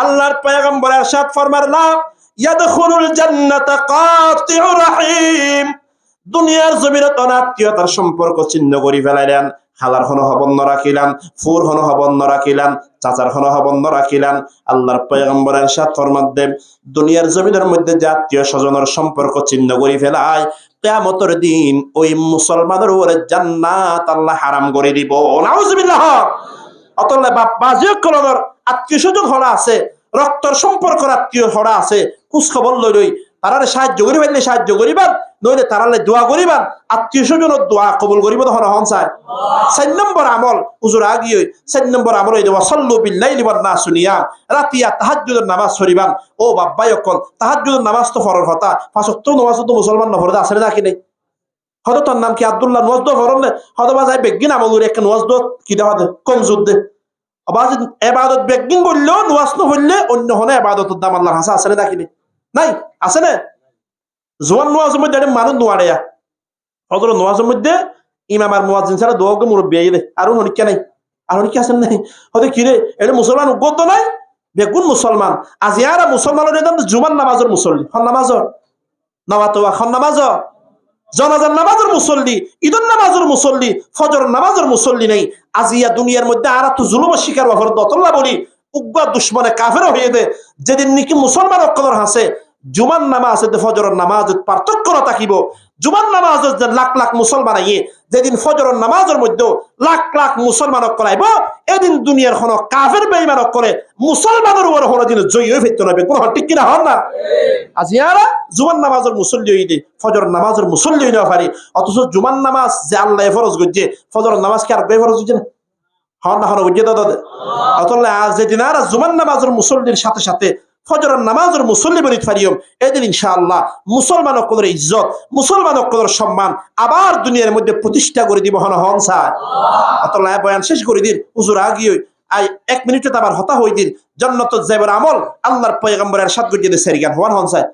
আল্লাহর পয়গম্বর ইরশাদ ফরমার লা ইয়াদখুলুল জান্নাতা কাতিউর রাহিম দুনিয়ার জমিনত আত্মীয়তার সম্পর্ক ছিন্ন করে ফেলাইলেন। খালার হন হবন্ন রাখিলেন, ফুর হন হবন্ন রাখিলেন, চাচার হন হবন্ন রাখিলেন। আল্লাহর পয়গম্বর ইরশাদ ফরমাতেন, দুনিয়ার জমিনের মধ্যে যে আত্মীয় স্বজনের সম্পর্ক ছিন্ন করে ফেলায়, কিয়ামতের দিন ওই মুসলমানের উপরে জান্নাত আল্লাহ হারাম করে দিব। নাউজুবিল্লাহ। অতলে বাজিও কলমের আত্মীয় স্বজন হরা আছে, রক্তর সম্পর্কের আত্মীয় হরা আছে, কুছ খবর লই লই তারারে সাহায্য করি পারলে সাহায্য করিবার, নইলে তারালে দোয়া করিবার। আত্মীয় স্বজনের দোয়া কবুল করিব তখন হন চায়। ৪ নম্বর আমল হুজুর আগিয়ে ৪ নম্বর আমল হই দেওয়া সল্লু বিল্লাইলি ওয়ান নাসু নিয়াম। রাতিয়া তাহাজ্জুদের নামাজ পড়িবান। ও বাব্বাই অকল তাহাজ্জুদের নামাজ তো ফরজ হতা, ৫ ওয়াক্ত নামাজ তো মুসলমান নফরজ আছে নাকি নেই? হয়তো তার নাম কি আব্দুল্লাহ নওয়াজ দো ফরলে হয়তো বা যায় বেগিন আমলুর একটা নওয়াজ দো কি দেওয়া দে কম যুদ্ধে আবার এবাদত বেগিন বললেও নওয়াজ ন হইলে অন্য হনে এবাদতের দাম আল্লাহর হাসা আছে নাকি নেই? নাই আছে না? জোয়ান নোয়াজের মধ্যে মানুষ নোয়ারে হজর নোয়াজের মধ্যে ইমাম আর মুয়াজ্জিন ছাড়া দোয়াকে মুরব্বী আইলে আর হনিকা নাই, আর হনিকা আছেন নাই? হয়তো কিরে এটা মুসলমান উগ্রত নাই, বেগুন মুসলমান আজ ইয়ারা মুসলমানের একদম জুমান নামাজের মুসল্লি, খন নামাজর নওয়াতোয়া, খন নামাজর জনাজার নামাজের মুসল্লি, ঈদের নামাজের মুসল্লি, ফজর নামাজের মুসল্লি নেই। আজিয়া দুনিয়ার মধ্যে আর তো জুলুমের শিকার হওয়ার দতল্লা বলি উগ্র দুশ্মনে কাফের হয়ে দে। যেদিন নাকি মুসলমান অক্ষর হাসে জুমান নামাজ ফজরের নামাজ পার্থক্য না থাকিব। জুমান নামাজ লাখ লাখ মুসলমান আইয়ে যেদিন ফজরের নামাজের মধ্যে লাখ লাখ মুসলমান করাইব, এদিন দুনিয়ার কোন কাফের বেঈমান করে মুসলমানের উপর হলো দিন জয়ী হয়ে ফেলতে হবে। কোন ঠিক কিনা হন না? আজ ইয়ারা জুমান নামাজের মুসল্লি হই দে, ফজরের নামাজের মুসল্লি হই না পারি, অথচ জুমান নামাজ যে আল্লাহ ফরজ করছে ফজরের নামাজ কি আর ফরজ হচ্ছে না? হন না হন বুঝে দাদা। অতলে আজ যেদিন আর জুমান নামাজের মুসল্লির সাথে সাথে ফজরের নামাজের মুসল্লি বনিত পারিয়ম, এদিন ইনশাআল্লাহ মুসলমান অকলের ইজ্জত, মুসলমান অকলের সম্মান আবার দুনিয়ার মধ্যে প্রতিষ্ঠা করে দিব। হন হন স্যার অতলে বয়ান শেষ করে দিন হুজুর আগিয়ে আই 1 মিনিটে আবার হতা হই দিন জান্নাত যাইবার আমল আল্লাহর পয়গম্বরের সাথ গজিয়ে সেরিগান হন হন স্যার।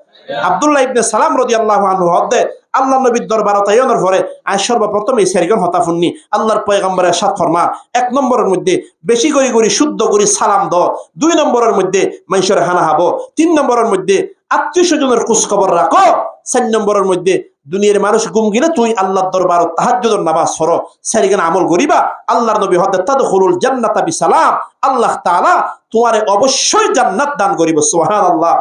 আব্দুল্লাহ ইবনে সালাম রাদিয়াল্লাহু আনহু হদে আল্লাহ নবীর দরবারে তাইয়নের পরে আয় সর্বপ্রথম এই সেরিগান হতা ফুন্নি আল্লাহর পয়গম্বরের সাথ ফরমা 1 নম্বরের মধ্যে বেশি করে করে শুদ্ধ করে সালাম দাও, 2 নম্বরের মধ্যে মানুষের হানা হাবো, 3 নম্বরের মধ্যে আত্মীয় স্বজনের খোঁজ খবর রাখো, 4 নম্বরের মধ্যে দুনিয়ার মানুষ গুম গেলে তুই আল্লাহর দরবার তাহাজ্জুদের নামাজ পড়ো, সেরিগান আমল করিবা। আল্লাহর নবী হদে তাদখুলুল জান্নাতা বিসালাম, আল্লাহ তাআলা তোমারে অবশ্যই জান্নাত দান করিব। সুবহানাল্লাহ।